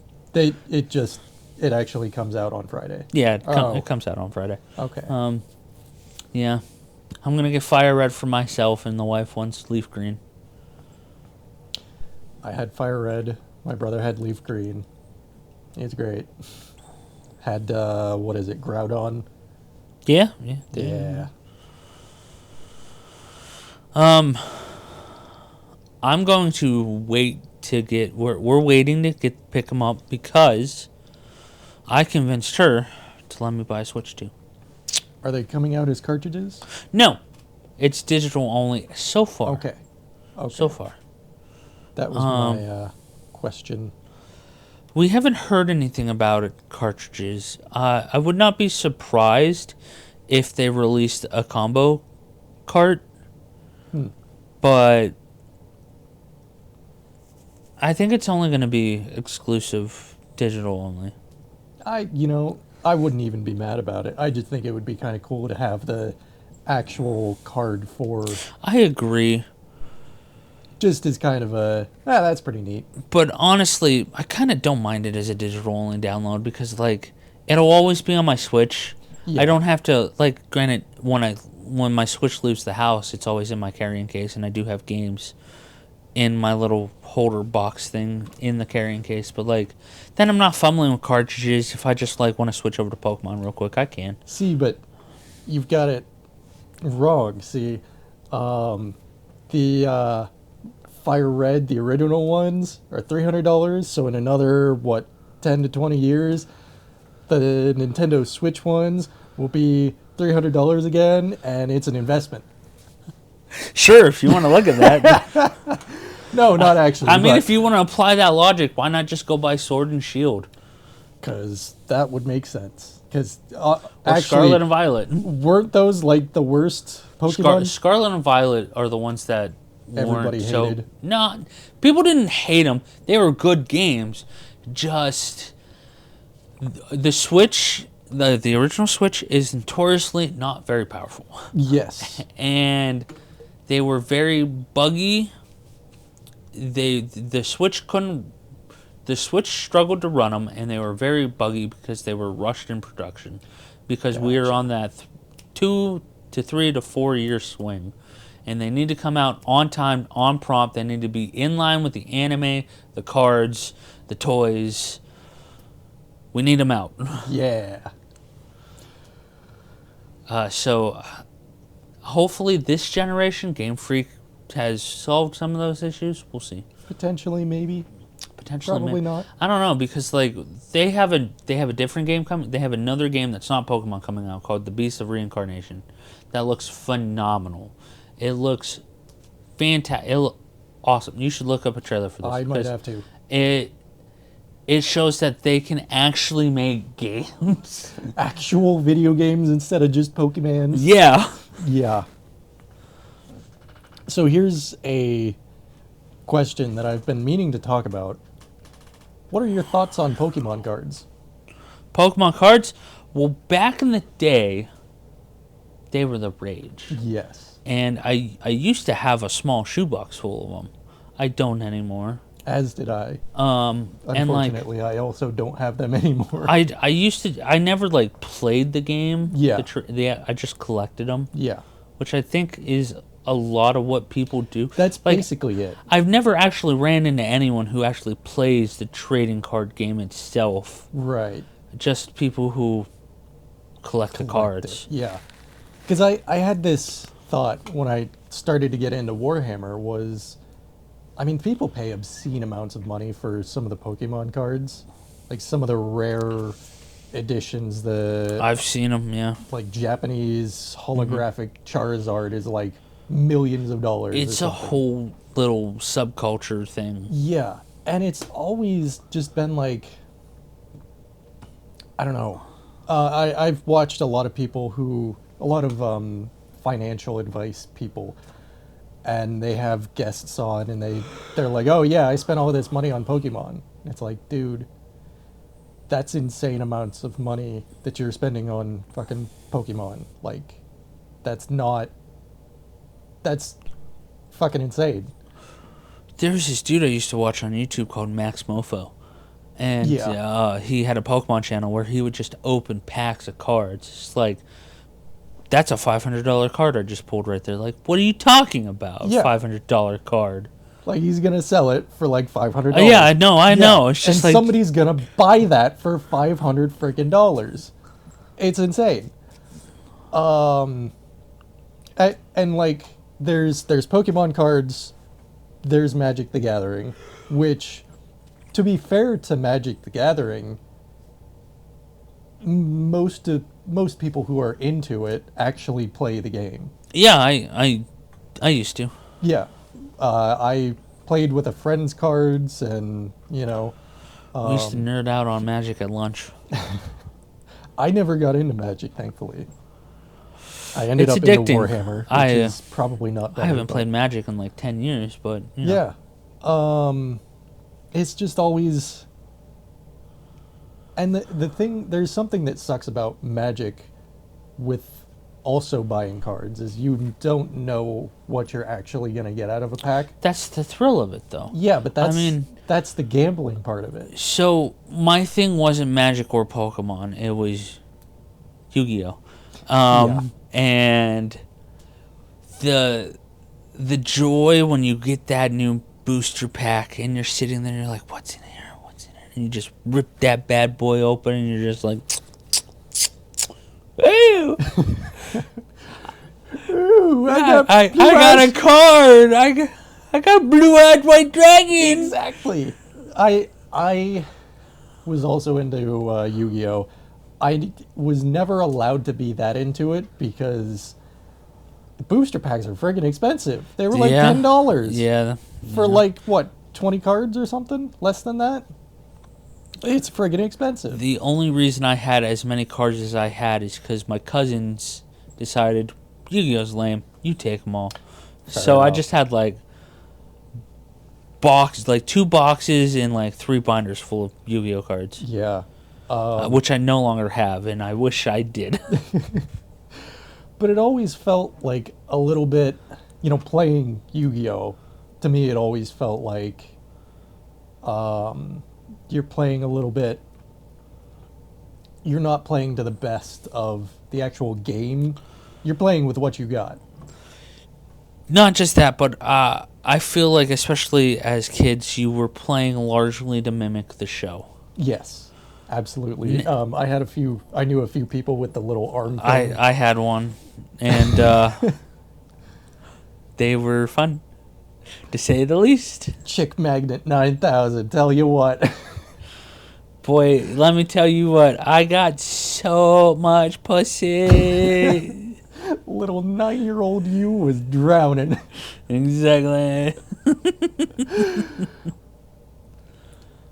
It actually comes out on Friday. yeah, Oh. it comes out on Friday. Okay. Yeah, I'm gonna get Fire Red for myself, and the wife wants Leaf Green. I had Fire Red. My brother had Leaf Green. It's great. Had what is it? Groudon. Yeah. Yeah. I'm going to wait to get. We're waiting to pick them up, because I convinced her to let me buy a Switch 2. Are they coming out as cartridges? No, it's digital only so far. Okay. So far. That was my question. We haven't heard anything about cartridges. I would not be surprised if they released a combo cart, but I think it's only going to be exclusive digital only. I wouldn't even be mad about it. I just think it would be kind of cool to have the actual card for, I agree. just as kind of a, that's pretty neat. But honestly, I kind of don't mind it as a digital only download because like it'll always be on my Switch. Yeah. I don't have to like. Granted, when my Switch leaves the house, it's always in my carrying case, and I do have games in my little holder box thing in the carrying case. But like, then I'm not fumbling with cartridges. If I just like want to switch over to Pokemon real quick, I can. See, but you've got it wrong. See, the Fire Red, the original ones, are $300. So in another 10 to 20 years, the Nintendo Switch ones will be $300 again, and it's an investment. Sure, if you want to look at that. No, not actually. I mean, if you want to apply that logic, why not just go buy Sword and Shield? Because that would make sense. Because Or actually, Scarlet and Violet. weren't those like the worst Pokemon? Scarlet and Violet are the ones that Everybody weren't so. hated. No, people didn't hate them. They were good games. Just the Switch, the original Switch is notoriously not very powerful, Yes. and they were very buggy. The Switch couldn't. The Switch struggled to run them, and they were very buggy because they were rushed in production. Because we are on that 2 to 3 to 4 year swing, and they need to come out on time, on prompt. They need to be in line with the anime, the cards, the toys. We need them out. Yeah. So hopefully this generation, Game Freak has solved some of those issues. We'll see. Potentially, maybe. Potentially, Probably not. I don't know because like they have a different game coming. They have another game that's not Pokemon coming out called The Beast of Reincarnation. That looks phenomenal. It looks fantastic. Awesome. You should look up a trailer for this. I might have to. It shows that they can actually make games. Actual video games instead of just Pokemon. Yeah. Yeah. So here's a question that I've been meaning to talk about. What are your thoughts on Pokemon cards? Pokemon cards? Well, back in the day, they were the rage. Yes. And I used to have a small shoebox full of them. I don't anymore. As did I. Unfortunately, I also don't have them anymore. I used to. I never like played the game. Yeah. I just collected them, Yeah. which I think is a lot of what people do. That's Like, basically it. I've never actually ran into anyone who actually plays the trading card game itself. Right. Just people who collect the cards. Yeah. Because I had this thought when I started to get into Warhammer was, I mean, people pay obscene amounts of money for some of the Pokemon cards. Like some of the rare editions, I've seen them, yeah. like Japanese holographic Charizard is like millions of dollars. It's a whole little subculture thing. Yeah. And it's always just been like, I don't know. I've watched a lot of financial advice people, and they have guests on, and they're like, oh yeah, I spent all this money on Pokemon. And it's like, dude, that's insane amounts of money that you're spending on fucking Pokemon. Like, that's fucking insane. There's this dude I used to watch on YouTube called Max Mofo. And he had a Pokemon channel where he would just open packs of cards. It's like, that's a $500 card I just pulled right there. Like, what are you talking about? Yeah. $500 card. Like, he's gonna sell it for like $500. Yeah, I know. It's just and like somebody's gonna buy that for $500 freaking dollars. It's insane. And like, there's Pokemon cards, there's Magic the Gathering, which, to be fair to Magic the Gathering, most people who are into it actually play the game. Yeah, I used to. Yeah. I played with a friend's cards, and, you know... we used to nerd out on Magic at lunch. I never got into Magic, thankfully. I ended It's up addicting. into Warhammer, which is probably not better. I haven't played Magic in like 10 years, but... You know. Yeah. It's just always... And the thing... There's something that sucks about Magic with also buying cards, is you don't know what you're actually going to get out of a pack. That's the thrill of it, though. Yeah, but I mean, that's the gambling part of it. so my thing wasn't Magic or Pokemon. It was Yu-Gi-Oh. And the joy when you get that new booster pack and you're sitting there and you're like, what's in here? What's in here? And you just rip that bad boy open and you're just like, ew. Ooh, I got a card. I got blue-eyed white dragon. Exactly. I was also into Yu-Gi-Oh. I was never allowed to be that into it because the booster packs are friggin' expensive. They were like $10. Yeah. For like what, 20 cards or something? Less than that? It's friggin' expensive. The only reason I had as many cards as I had is because my cousins decided Yu-Gi-Oh's lame. You take them all. So I just had like 2 boxes and like 3 binders full of Yu-Gi-Oh cards. Yeah. Which I no longer have, and I wish I did. But it always felt like a little bit, playing Yu-Gi-Oh! To me, it always felt like you're playing a little bit. You're not playing to the best of the actual game. You're playing with what you got. Not just that, but I feel like, especially as kids, you were playing largely to mimic the show. Yes, absolutely. I knew a few people with the little arm thing. I had one, and they were fun, to say the least. Chick Magnet 9000, tell you what. Boy, let me tell you what, I got so much pussy. Little 9-year-old you was drowning. Exactly.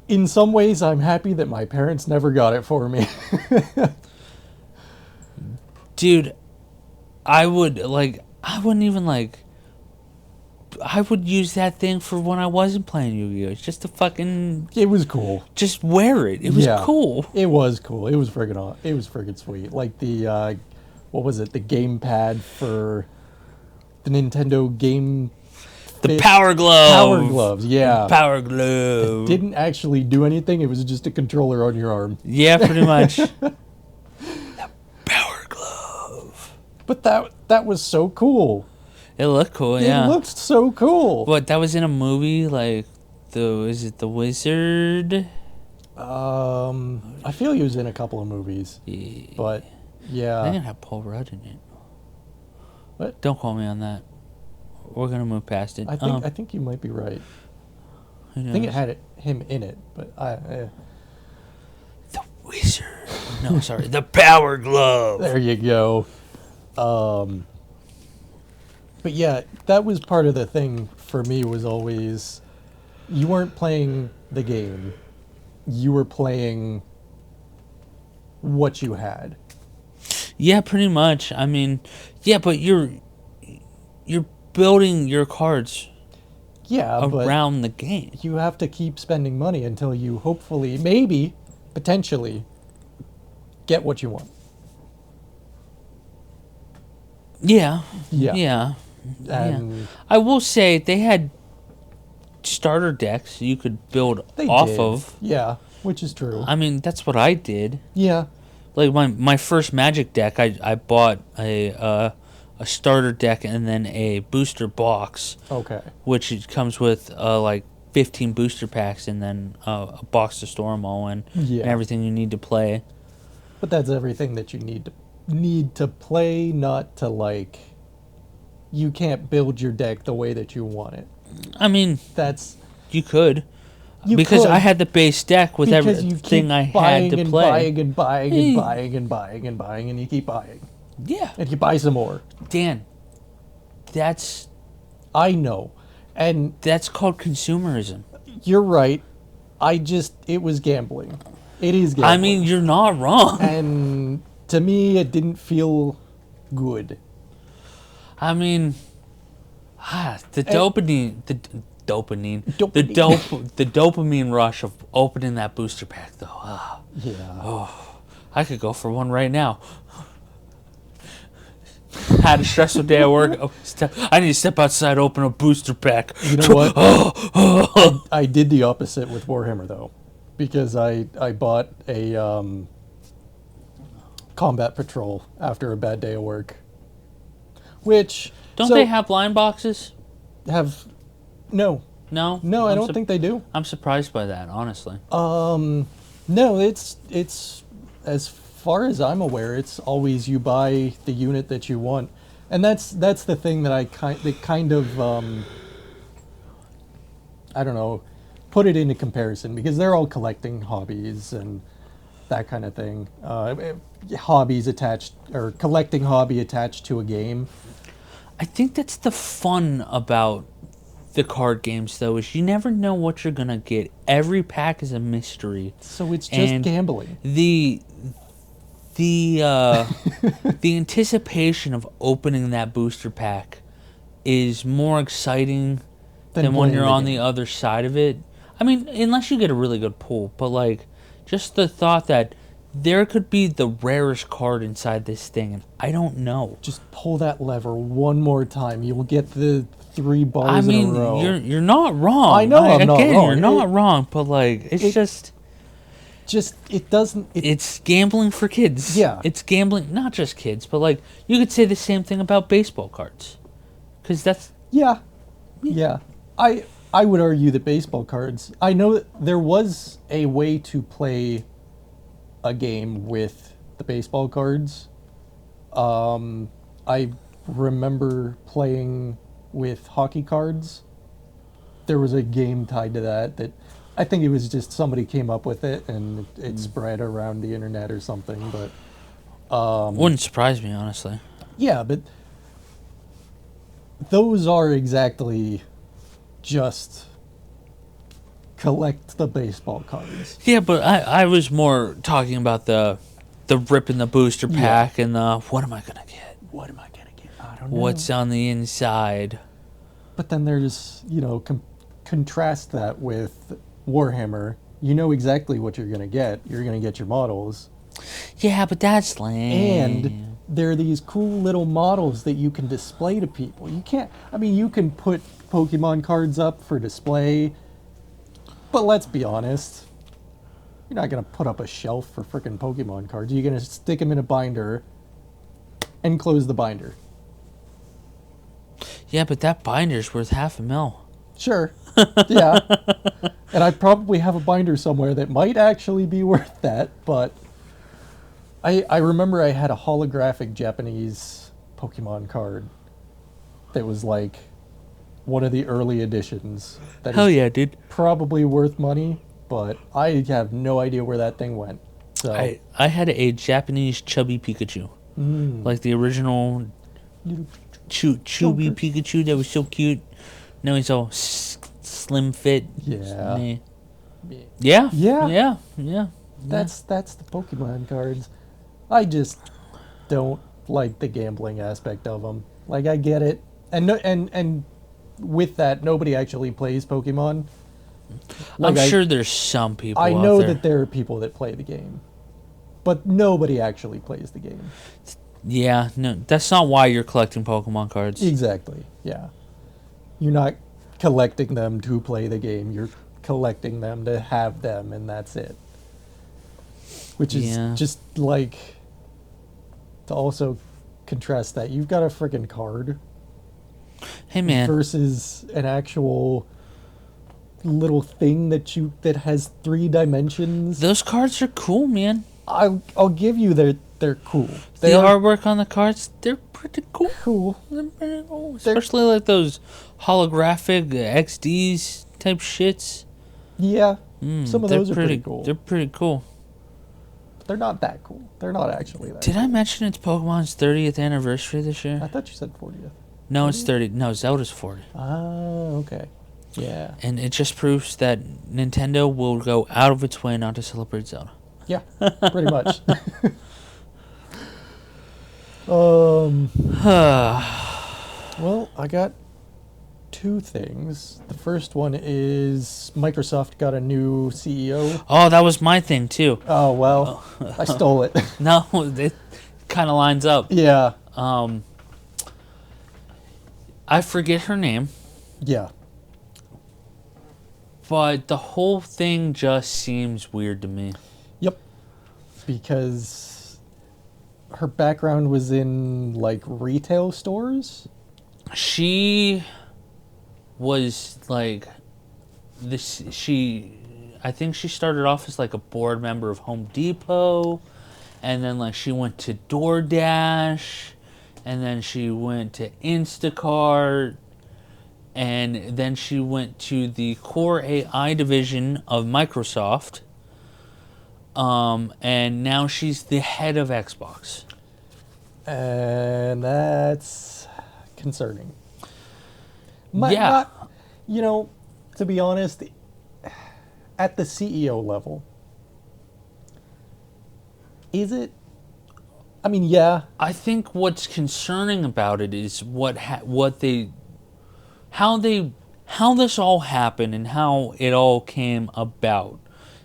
In some ways, I'm happy that my parents never got it for me. Dude, I would use that thing for when I wasn't playing Yu-Gi-Oh! It's just to fucking... It was cool. Just wear it. It was cool. It was cool. It was friggin' sweet. Like the, what was it? The gamepad for the Nintendo Game... The Power Glove. Power Gloves, yeah. Power Glove. It didn't actually do anything. It was just a controller on your arm. Yeah, pretty much. The Power Glove. But that was so cool. It looked cool, yeah. It looked so cool. What, that was in a movie? Like, is it The Wizard? I feel he was in a couple of movies. Yeah. But, yeah. I think it had Paul Rudd in it. What? Don't call me on that. We're going to move past it. I think you might be right. I think it had him in it, but The Wizard. No, sorry. The Power Glove. There you go. But yeah, that was part of the thing for me, was always, you weren't playing the game. You were playing what you had. Yeah, pretty much. I mean, yeah, but you're building your cards around the game. You have to keep spending money until you hopefully, maybe, potentially, get what you want. Yeah. Yeah. Yeah. And yeah. I will say they had starter decks you could build off of. Yeah, which is true. I mean, that's what I did. Yeah. Like my first Magic deck, I bought a starter deck and then a booster box. Okay. Which it comes with like 15 booster packs and then a box to store them all in, and everything you need to play. But that's everything that you need to play, not to like. You can't build your deck the way that you want it. I mean, you could. Because I had the base deck with everything I had to play. Buying and buying and buying and buying and buying, and you keep buying. Yeah. And you buy some more. Dan, that's... I know. And... That's called consumerism. You're right. It was gambling. It is gambling. I mean, you're not wrong. And to me, it didn't feel good. I mean, the dopamine rush of opening that booster pack, though. Yeah. Oh, I could go for one right now. Had a stressful day at work. Oh, I need to step outside, open a booster pack. You know what? I did the opposite with Warhammer though, because I bought a combat patrol after a bad day of work. Which Don't they have blind boxes? Have no. No, I don't think they do. I'm surprised by that, honestly. No, it's as far as I'm aware, it's always you buy the unit that you want, and that's the thing that I kind of I don't know, put it into comparison because they're all collecting hobbies and that kind of thing. Hobbies attached or collecting hobby attached to a game. I think that's the fun about the card games, though, is you never know what you're gonna get. Every pack is a mystery. So it's just gambling. The anticipation of opening that booster pack is more exciting than when you're on the other side of it. I mean, unless you get a really good pull, but like just the thought that there could be the rarest card inside this thing, and I don't know. Just pull that lever one more time. You will get the 3 bars in a row. You're not wrong. I know I'm not wrong. You're not wrong, but like it's just it doesn't. It's gambling for kids. Yeah, it's gambling, not just kids, but like you could say the same thing about baseball cards, because that's yeah. I would argue that baseball cards. I know that there was a way to play a game with the baseball cards. I remember playing with hockey cards. There was a game tied to that I think it was just somebody came up with it and it spread around the internet or something, but wouldn't surprise me, honestly. Yeah, but those are exactly just collect the baseball cards. Yeah, but I was more talking about the ripping the booster pack and the what am I gonna get? What am I gonna get? I don't know. What's on the inside? But then there's contrast that with Warhammer. You know exactly what you're gonna get. You're gonna get your models. Yeah, but that's lame. And there are these cool little models that you can display to people. You can't. I mean, you can put Pokemon cards up for display. But let's be honest, you're not going to put up a shelf for frickin' Pokemon cards. You're going to stick them in a binder and close the binder. Yeah, but that binder's worth $500,000. Sure. Yeah. And I probably have a binder somewhere that might actually be worth that, but I remember I had a holographic Japanese Pokemon card that was like one of the early editions. Hell yeah, dude. Probably worth money, but I have no idea where that thing went. So I had a Japanese chubby Pikachu. Like the original chubby Pikachu that was so cute. Now he's all slim fit. Yeah. Yeah. That's the Pokemon cards. I just don't like the gambling aspect of them. Like, I get it. And with that, nobody actually plays Pokemon. Like, I'm sure there's some people I know out there. that there are people that play the game, but nobody actually plays the game. Yeah, no, that's not why you're collecting Pokemon cards. Exactly, yeah. You're not collecting them to play the game. You're collecting them to have them, and that's it. Which is just like, to also contrast that, you've got a freaking card. Hey, man. Versus an actual little thing that has 3 dimensions. Those cards are cool, man. I'll give you they're cool. The artwork on the cards, they're pretty cool. Cool. They're pretty cool. Especially like those holographic XDs type shits. Yeah. Some of those are pretty cool. They're pretty cool. They're not that cool. They're not actually that Did cool. I mention it's Pokemon's 30th anniversary this year? I thought you said 40th. No, it's 30. No, Zelda's 40. Ah, okay. Yeah. And it just proves that Nintendo will go out of its way not to celebrate Zelda. Yeah, pretty much. Well, I got 2 things. The first one is Microsoft got a new CEO. Oh, that was my thing, too. Oh, well, I stole it. No, it kind of lines up. Yeah. I forget her name, Yeah. but the whole thing just seems weird to me. Yep. Because her background was in like retail stores. She was like this. I think she started off as like a board member of Home Depot, and then like she went to DoorDash, and then she went to Instacart, and then she went to the core AI division of Microsoft. And now she's the head of Xbox. And that's concerning. Yeah. Not, to be honest, at the CEO level, is it? I mean, yeah. I think what's concerning about it is how this all happened and how it all came about.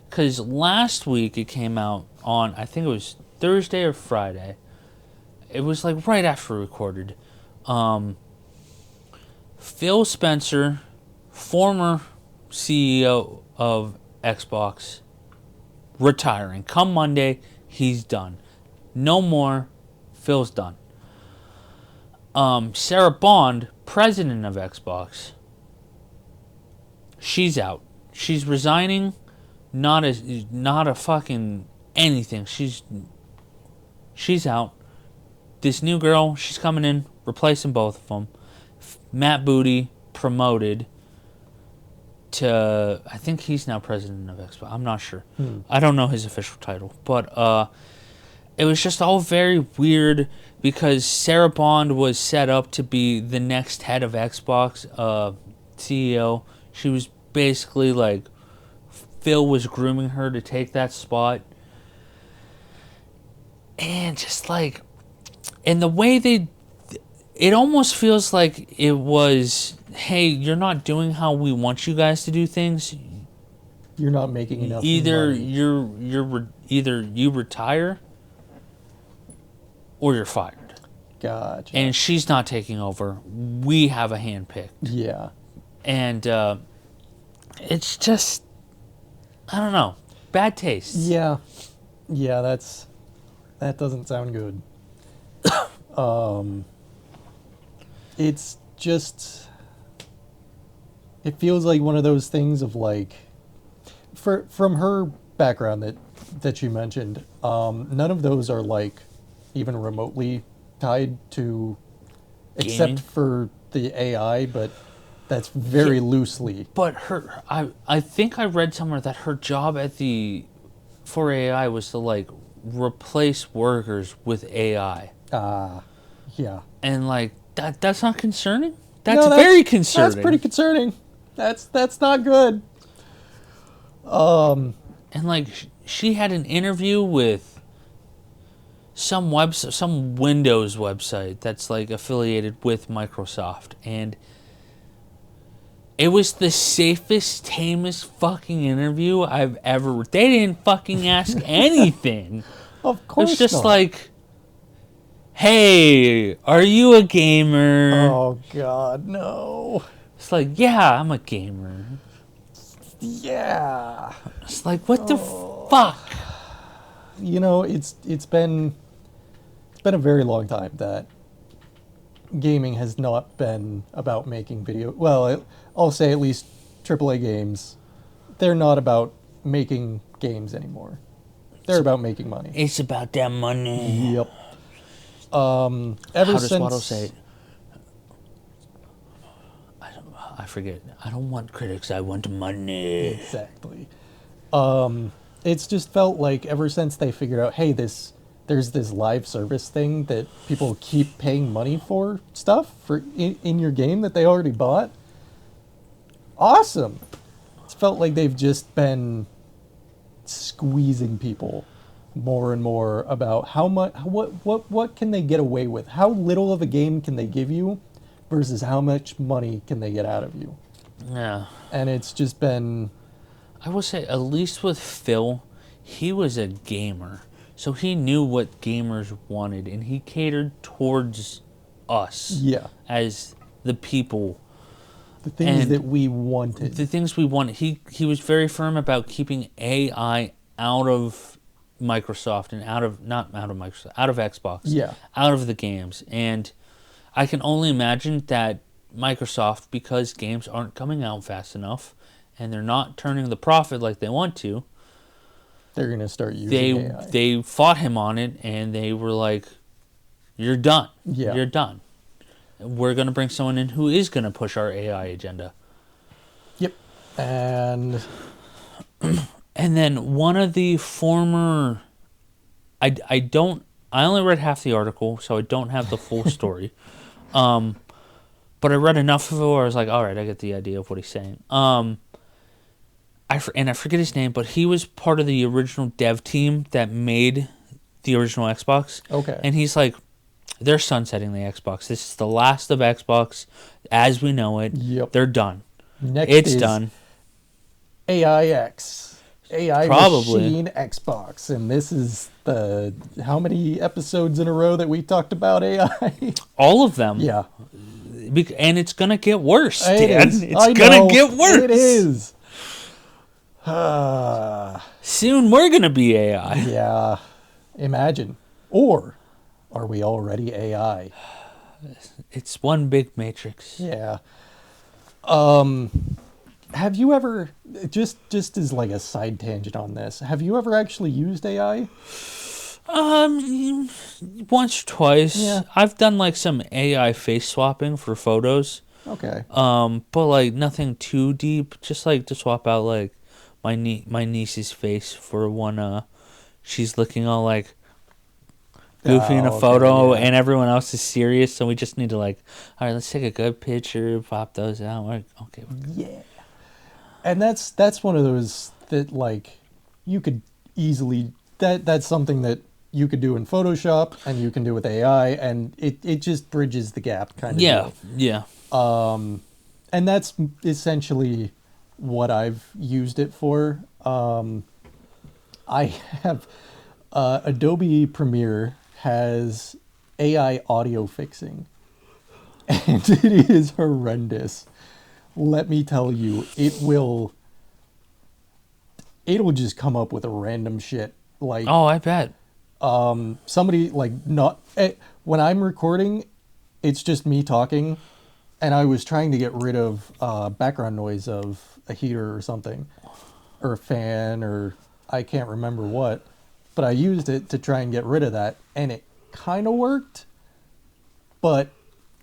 Because last week it came out on, I think it was Thursday or Friday. It was like right after we recorded. Phil Spencer, former CEO of Xbox, retiring. Come Monday, he's done. No more. Phil's done. Sarah Bond, president of Xbox, she's out. She's resigning. Not a fucking anything. She's out. This new girl, she's coming in, replacing both of them. Matt Booty promoted to, I think he's now president of Xbox. I'm not sure. I don't know his official title, but it was just all very weird because Sarah Bond was set up to be the next head of Xbox CEO. She was basically like, Phil was grooming her to take that spot. And just like, and the way it almost feels like it was, hey, you're not doing how we want you guys to do things. You're not making enough Either money. either you retire or you're fired. Gotcha. And she's not taking over. We have a hand picked. Yeah. And it's just, I don't know, bad taste. Yeah. Yeah, that doesn't sound good. It's just, it feels like one of those things of like, from her background that you mentioned, none of those are like even remotely tied to, Gaming? except for the AI, but that's very loosely. But I think I read somewhere that her job for AI was to like replace workers with AI. Yeah. And like that's not concerning? No, Very concerning. That's pretty concerning. That's not good. And like she had an interview with some Windows website that's like affiliated with Microsoft, and it was the safest, tamest fucking interview I've ever. They didn't fucking ask anything. Of course It's just not. like, hey, are you a gamer? Oh God, no. It's like, yeah, I'm a gamer. Yeah. It's like, what the fuck? It's been a very long time that gaming has not been about making video. Well, I'll say at least AAA games, they're not about making games anymore. They're about making money. It's about that money. Yep. Ever How does since Watto say it? I forget. I don't want critics. I want money. Exactly. It's just felt like ever since they figured out, hey, there's this live service thing that people keep paying money for stuff for in your game that they already bought. Awesome. It's felt like they've just been squeezing people more and more about how much what can they get away with? How little of a game can they give you versus how much money can they get out of you? Yeah. And it's just been, I will say, at least with Phil, he was a gamer. So he knew what gamers wanted, and he catered towards us yeah. as the people. The things And that we wanted. the things we want. He was very firm about keeping AI out of Microsoft and out of Xbox. Yeah. Out of the games. And I can only imagine that Microsoft, because games aren't coming out fast enough and they're not turning the profit like they want to, They're going to start using AI. they fought him on it, and they were like, "You're done. Yeah. You're done. We're going to bring someone in who is going to push our AI agenda." Yep. And then one of the former, I only read half the article, so I don't have the full story. But I read enough of it where I was like, all right, I get the idea of what he's saying. I forget his name, but he was part of the original dev team that made the original Xbox. Okay. And he's like, they're sunsetting the Xbox. This is the last of Xbox as we know it. Yep. They're done. Next it's is done. AIX. AI Probably. Machine Xbox. And this is the how many episodes in a row that we talked about AI? All of them. Yeah. And it's going to get worse, It Dan. is. It's going to get worse. It is. Soon we're going to be AI. Yeah. Imagine. Or are we already AI? It's one big matrix. Yeah. Have you ever, just as like a side tangent on this, have you ever actually used AI? Once or twice. Yeah. I've done like some AI face swapping for photos. Okay. But like nothing too deep. Just like to swap out like my niece's face for one. She's looking all like goofy in a okay, photo, yeah. and everyone else is serious. So we just need to like, all right, let's take a good picture, pop those out. Okay. Yeah. And that's one of those that like you could easily that's something that you could do in Photoshop and you can do with AI, and it just bridges the gap kind of Yeah. deal. Yeah. And that's essentially what I've used it for. I have Adobe Premiere has AI audio fixing, and it is horrendous. Let me tell you, it'll just come up with a random shit. Like, Oh, I bet. somebody like when I'm recording, it's just me talking, and I was trying to get rid of background noise of a heater or something, or a fan, or I can't remember what, but I used it to try and get rid of that, and it kind of worked, but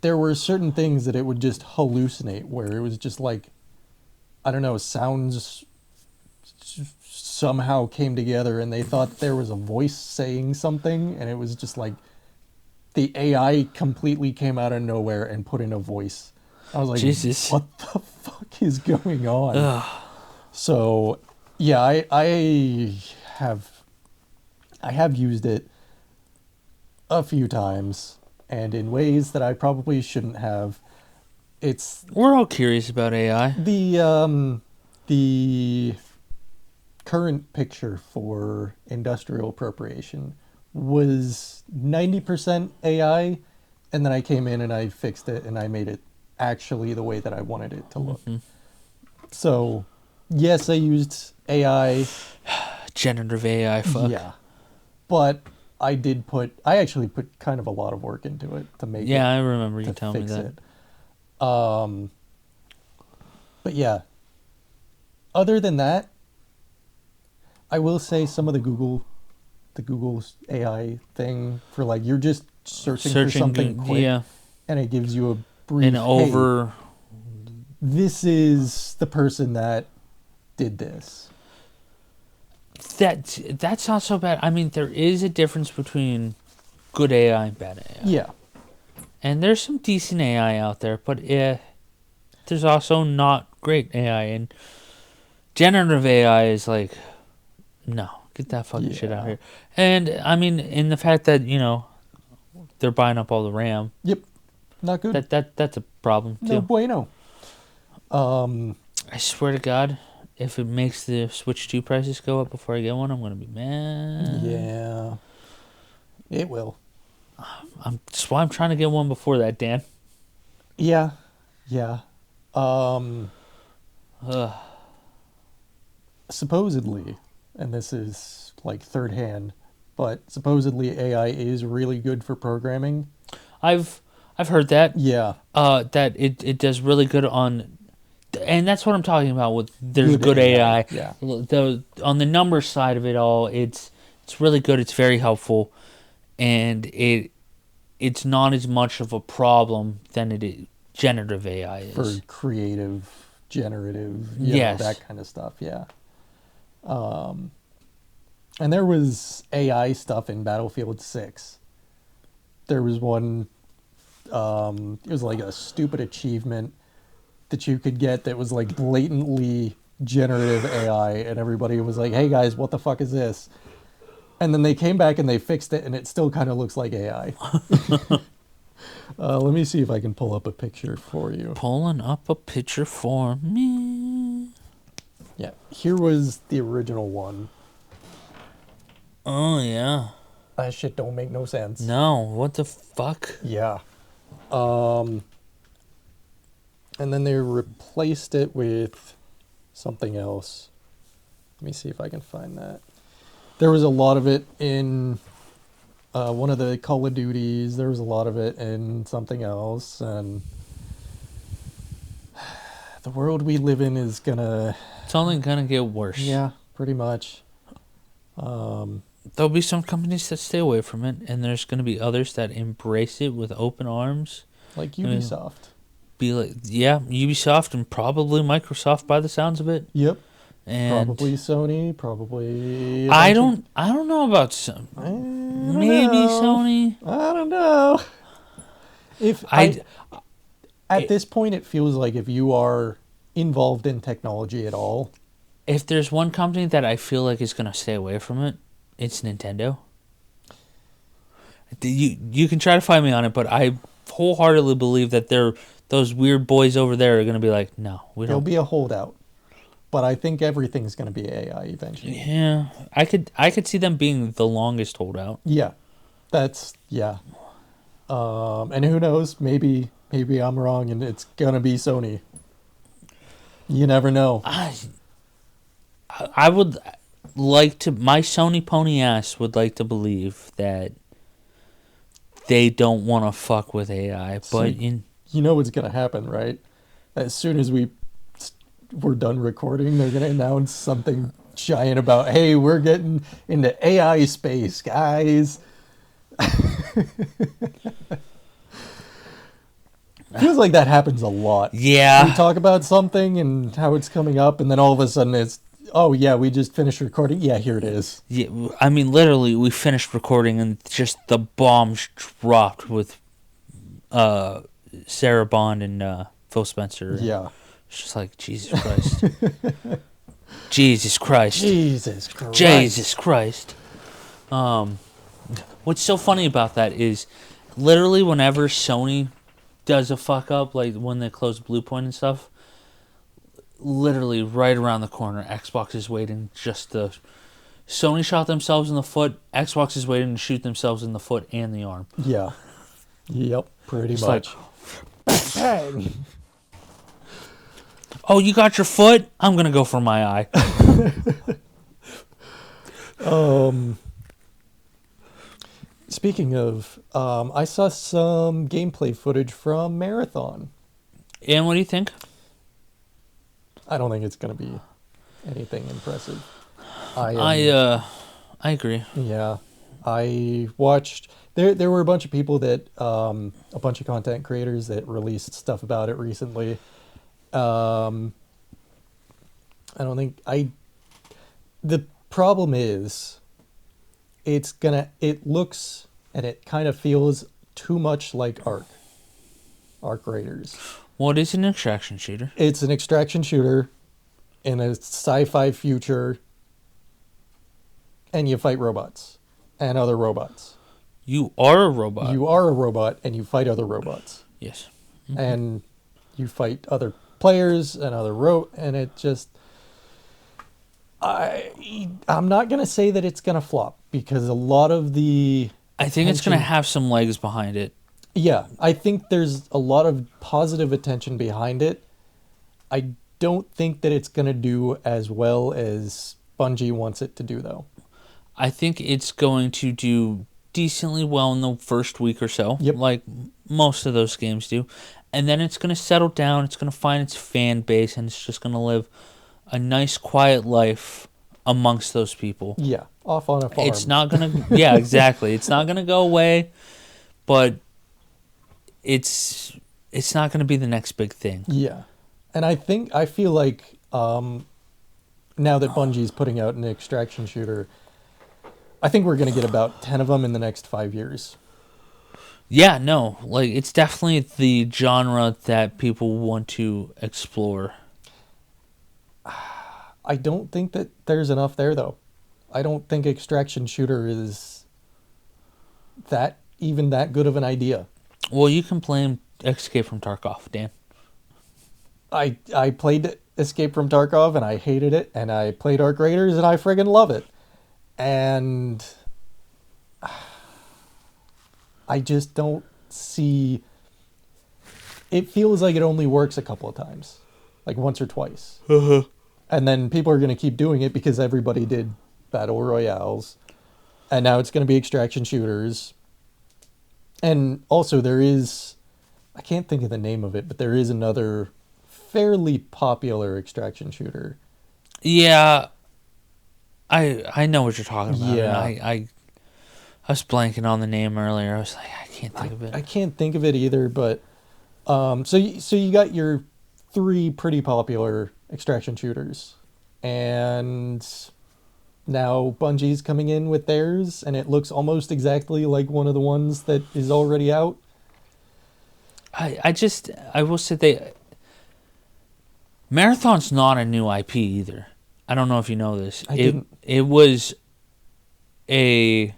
there were certain things that it would just hallucinate, where it was just like, I don't know, sounds somehow came together and they thought there was a voice saying something, and it was just like the AI completely came out of nowhere and put in a voice. I was like, Jesus. What the fuck is going on? Ugh. So yeah, I have used it a few times, and in ways that I probably shouldn't have. We're all curious about AI. The current picture for industrial appropriation was 90% AI, and then I came in and I fixed it and I made it actually the way that I wanted it to look. Mm-hmm. So, yes, I used AI. Generative AI, fuck. Yeah. But I actually put kind of a lot of work into it to make it. Yeah, I remember you to telling me fix that. it. But yeah, other than that, I will say some of the Google's AI thing for like, you're just searching for something quick, yeah, and it gives you a brief, and over. Hey, this is the person that did this. That's not so bad. I mean, there is a difference between good AI and bad AI. Yeah. And there's some decent AI out there, but there's also not great AI. And generative AI is like, no, get that fucking shit out of here. And I mean, in the fact that, they're buying up all the RAM. Yep. Not good. That's a problem too. No bueno. I swear to God, if it makes the Switch 2 prices go up before I get one, I'm gonna be mad. Yeah. It will. That's why I'm trying to get one before that, Dan. Yeah. Yeah. Ugh. Supposedly, and this is like third hand, but supposedly AI is really good for programming. I've heard that. Yeah. That it does really good on, and that's what I'm talking about with there's Good good AI, AI. yeah. On the numbers side of it all, it's really good. It's very helpful, and it's not as much of a problem than it is generative AI For is. creative, generative, Yes. that kind of stuff, yeah. And there was AI stuff in Battlefield 6. There was one, it was like a stupid achievement that you could get that was like blatantly generative AI, and everybody was like, hey guys, what the fuck is this? And then they came back and they fixed it, and it still kind of looks like AI. Let me see if I can pull up a picture for you. Pulling up a picture for me. Yeah, here was the original one. Oh yeah. That shit don't make no sense. No, what the fuck? Yeah. And then they replaced it with something else. Let me see if I can find that. There was a lot of it in one of the Call of Duties. There was a lot of it in something else, and the world we live in is gonna. It's only gonna get worse. Yeah, pretty much. There'll be some companies that stay away from it, and there's gonna be others that embrace it with open arms. Like I mean, Ubisoft. Be like, yeah, Ubisoft and probably Microsoft by the sounds of it. Yep. And Probably Sony. Probably. I don't know about some. Maybe Sony. I don't know. If at this point, it feels like if you are involved in technology at all, If there's one company that I feel like is gonna stay away from it, it's Nintendo. You can try to find me on it, but I wholeheartedly believe that those weird boys over there are gonna be like, no, we there'll don't. be a holdout. But I think everything's going to be AI eventually. Yeah, I could see them being the longest holdout. Yeah, yeah. And who knows? Maybe I'm wrong, and it's gonna be Sony. You never know. I would like to. My Sony pony ass would like to believe that they don't want to fuck with AI, but You know what's gonna happen, right? As soon as we're done recording, they're gonna announce something giant about, hey, we're getting into AI space, guys. Feels like that happens a lot. yeah, We talk about something and how it's coming up, and then all of a sudden it's, oh yeah, we just finished recording. Yeah, here it is. yeah. I mean, literally, we finished recording and just the bombs dropped with Sarah Bond and Phil Spencer. Yeah. It's just like Jesus Christ, Jesus Christ, Jesus Christ. Jesus Christ. What's so funny about that is, literally, whenever Sony does a fuck up, like when they close Blue Point and stuff, literally right around the corner, Xbox is waiting just to. Sony shot themselves in the foot. Xbox is waiting to shoot themselves in the foot and the arm. Yeah. Yep. Pretty It's much. like, oh, you got your foot? I'm gonna go for my eye. Speaking of, I saw some gameplay footage from Marathon. And what do you think? I don't think it's going to be anything impressive. I agree. Yeah. I watched. There were a bunch of people that, a bunch of content creators that released stuff about it recently. I don't think the problem is, it looks and it kind of feels too much like Arc Raiders. What is an extraction shooter? It's an extraction shooter in a sci-fi future, and you fight robots and other robots. You are a robot. You are a robot, and you fight other robots. Yes. And you fight other players and and it just, I'm not gonna say that it's gonna flop, because a lot of the I think it's going to attention- have some legs behind it. Yeah, I think there's a lot of positive attention behind it. I don't think that it's going to do as well as Bungie wants it to do, though. I think it's going to do decently well in the first week or so, Yep. like most of those games do. And then it's going to settle down, it's going to find its fan base, and it's just going to live a nice, quiet life amongst those people. Yeah, off on a farm. It's not going to, yeah, exactly. It's not going to go away, but it's not going to be the next big thing. Yeah. And I feel like now that Bungie's putting out an extraction shooter, I think we're going to get about 10 of them in the next 5 years. Yeah, no, like it's definitely the genre that people want to explore. I don't think that there's enough there, though. I don't think extraction shooter is even that good of an idea. Well, you can blame Escape from Tarkov, Dan. I played Escape from Tarkov and I hated it, and I played Arc Raiders and I friggin' love it. And I just don't see... It feels like it only works a couple of times. Like once or twice. And then people are going to keep doing it because everybody did Battle Royales. And now it's going to be extraction shooters. And also there is... I can't think of the name of it, but there is another fairly popular extraction shooter. Yeah, I know what you're talking about. Yeah. I was blanking on the name earlier. I was like, I can't think of it. I can't think of it either, but so you got your 3 pretty popular extraction shooters, and now Bungie's coming in with theirs, and it looks almost exactly like one of the ones that is already out. I will say Marathon's not a new IP either. I don't know if you know this. It was I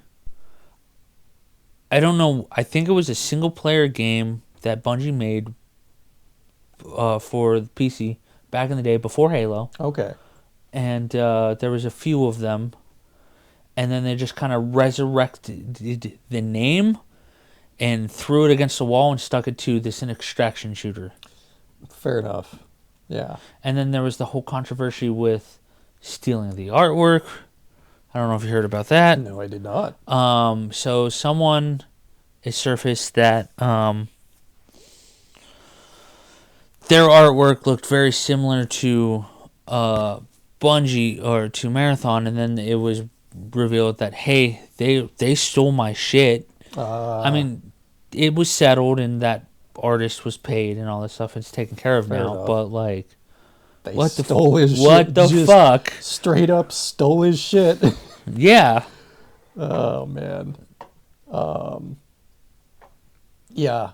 don't know. I think it was a single player game that Bungie made for the PC back in the day before Halo. Okay. And there was a few of them, and then they just kind of resurrected the name and threw it against the wall and stuck it to this an extraction shooter. Fair enough. Yeah. And then there was the whole controversy with stealing the artwork. I don't know if you heard about that. No, I did not. So someone has surfaced that their artwork looked very similar to Bungie or to Marathon, and then it was revealed that hey, they stole my shit. I mean, it was settled and that artist was paid and all this stuff. It's taken care of now, enough. but like, They what stole his shit. What the Just fuck? Straight up stole his shit. Yeah. Oh man. Yeah.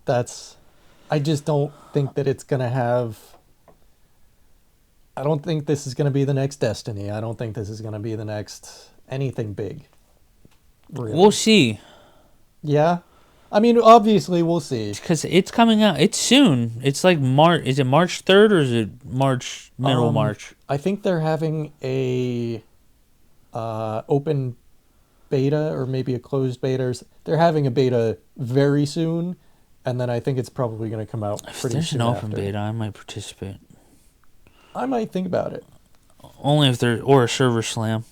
I just don't think that it's gonna have... I don't think this is gonna be the next Destiny. I don't think this is gonna be the next anything big. Really. We'll see. Yeah. I mean, obviously, we'll see. Because it's coming out. It's soon. It's like March. Is it March 3rd or is it middle March? I think they're having a open beta or maybe a closed beta. They're having a beta very soon, and then I think it's probably going to come out If pretty there's soon an open after. beta, I might participate. I might think about it. Only if there or a server slam.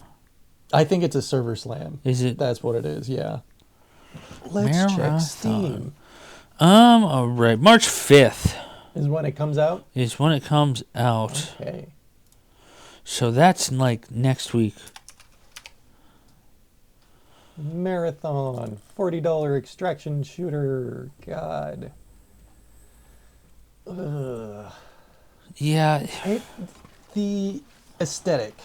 I think it's a server slam. Is it? That's what it is, yeah. Let's check Marathon. Steam. All right. March 5th Is when it comes out? is when it comes out. Okay. So that's like next week. Marathon. $40 extraction shooter. God. Ugh. Yeah. The aesthetic.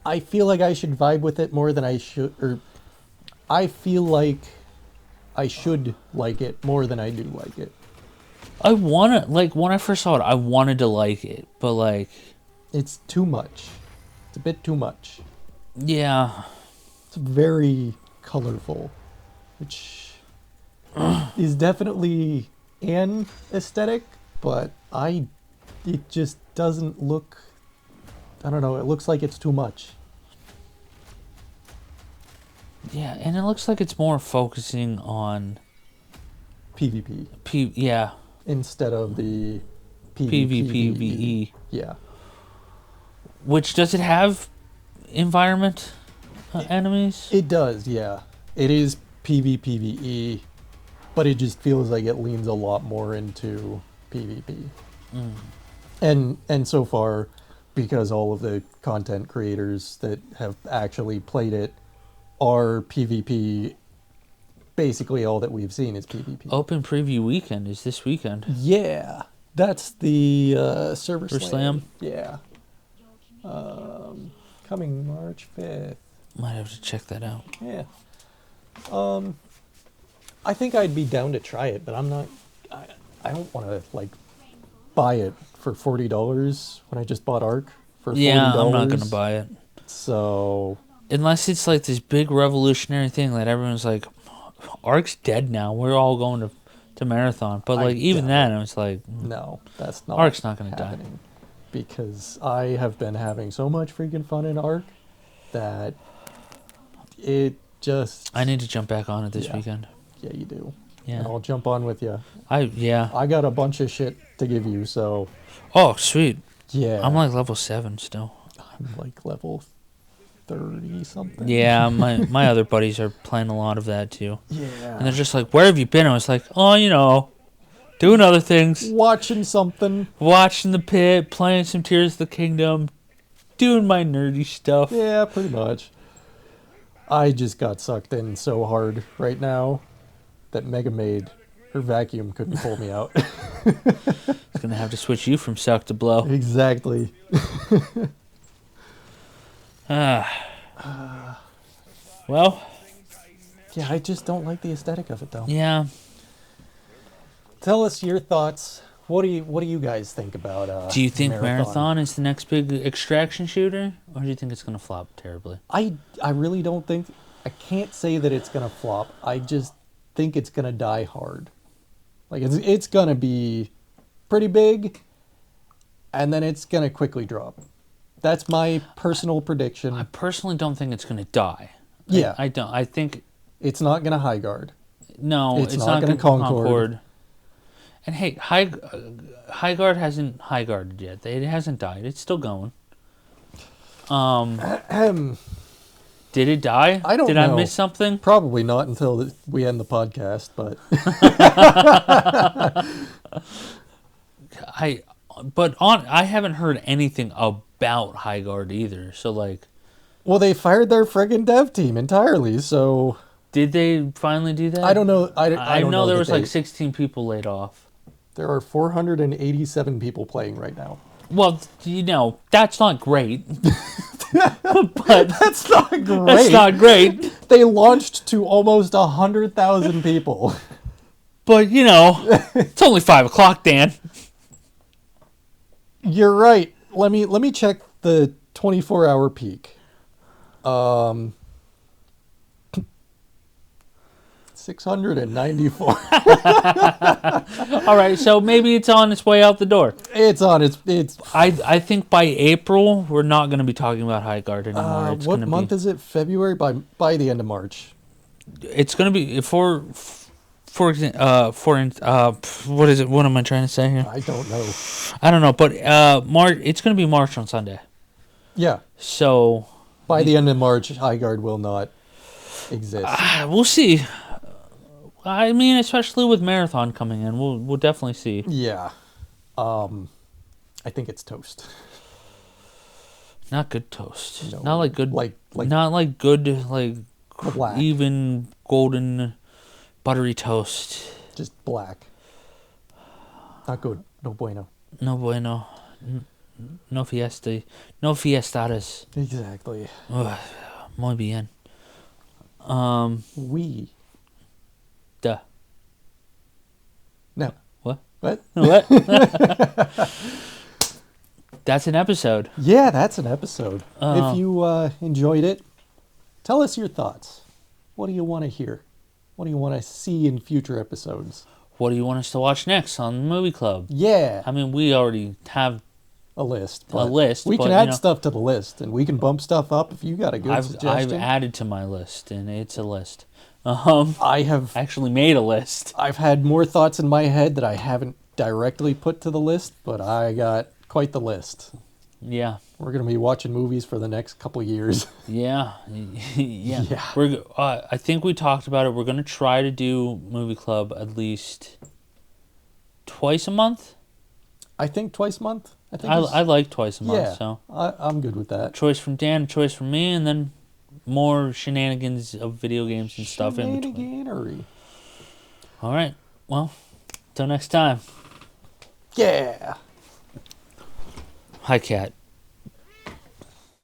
I feel like I should vibe with it more than I should, or I feel like I should like it more than I do like it. I want to, like, when I first saw it, I wanted to like it, but, like... It's too much. It's a bit too much. Yeah. It's very colorful, which is definitely an aesthetic, but it just doesn't look... I don't know, it looks like it's too much. Yeah, and it looks like it's more focusing on PvP yeah, instead of the PvPvE. Yeah. Which, does it have environment enemies? It does, yeah. It is PvPvE, but it just feels like it leans a lot more into PvP. And so far, because all of the content creators that have actually played it are PvP, basically all that we've seen is PvP. Open preview weekend is this weekend. Yeah, that's the server For slam. Slam? Yeah. Coming March 5th. Might have to check that out. Yeah. I think I'd be down to try it, but I'm not. I don't want to like buy it for $40 when I just bought Ark for $40. Yeah, I'm not gonna buy it. So Unless it's like this big revolutionary thing that everyone's like, Ark's dead now. We're all going to Marathon. But like even doubt then, it's like, no, that's not. Ark's not gonna die. happening. Because I have been having so much freaking fun in Ark that it just. I need to jump back on it this Yeah. weekend. Yeah, you do. Yeah. And I'll jump on with you. Yeah. I got a bunch of shit to give you, so Oh, sweet. yeah. I'm like level 7 still. I'm like level 30 something. Yeah, my other buddies are playing a lot of that too. Yeah. And they're just like, where have you been? I was like, oh, doing other things. Watching something. Watching the pit, playing some Tears of the Kingdom, doing my nerdy stuff. Yeah, pretty much. I just got sucked in so hard right now that Mega Maid, her vacuum couldn't pull me out. It's going to have to switch you from suck to blow. Exactly. Well, Yeah, I just don't like the aesthetic of it though. yeah. Tell us your thoughts. What do you guys think about Do you think Marathon is the next big extraction shooter? Or do you think it's going to flop terribly? I really don't think. I can't say that it's gonna flop. I just think it's gonna die hard. Like it's gonna be pretty big, and then it's gonna quickly drop. That's my personal prediction. I personally don't think it's going to die. Yeah. I don't. I think, It's not gonna high guard. no, It's it's not not gonna going to Concord. And hey, High Guard hasn't high guarded yet. It hasn't died. It's still going. Did it die? I don't Did know. I miss something? Probably not until we end the podcast, but I haven't heard anything about High Guard either. So like, well, they fired their friggin' dev team entirely. So did they finally do that? I don't know. I don't know there that was like 16 people laid off. There are 487 people playing right now. Well, that's not great. But That's not great. that's not great. They launched to almost 100,000 people. But it's only 5 o'clock, Dan. You're right. Let me check the 24-hour peak. 694. All right, so maybe it's on its way out the door. It's on. It's. I think by April we're not going to be talking about High Guard anymore. It's what gonna month is it? February. By the end of March. It's going to be for example, what is it? What am I trying to say here? I don't know. I don't know, but March. It's going to be March on Sunday. Yeah. So By the end of March, High Guard will not exist. we'll see. I mean, especially with Marathon coming in, we'll definitely see. Yeah. I think it's toast. Not good toast. No, Not like good. like not like good. Like black. even golden, buttery toast. Just black. Not good. No bueno. No bueno. No fiesta. No fiestadas. Exactly. Ugh, muy bien. We. Duh. No. What? What? What? That's an episode. Yeah, that's an episode. If you enjoyed it, tell us your thoughts. What do you want to hear? What do you want to see in future episodes? What do you want us to watch next on Movie Club? Yeah. I mean, we already have a list. A But list, we but, can you add know, stuff to the list, and we can bump stuff up if you got a good I've suggestion. added to my list, and it's a list. I have. I actually made a list. I've had more thoughts in my head that I haven't directly put to the list, but I got quite the list. Yeah. We're gonna be watching movies for the next couple years. Yeah, yeah. Yeah. I think we talked about it. We're gonna try to do movie club at least twice a month. I think twice a month. I think. I like twice a month. Yeah. So I'm good with that. choice from Dan, a choice from me, and then more shenanigans of video games and stuff in between. Shenaniganery. All right. Well, till next time. Yeah. Hi, Kat.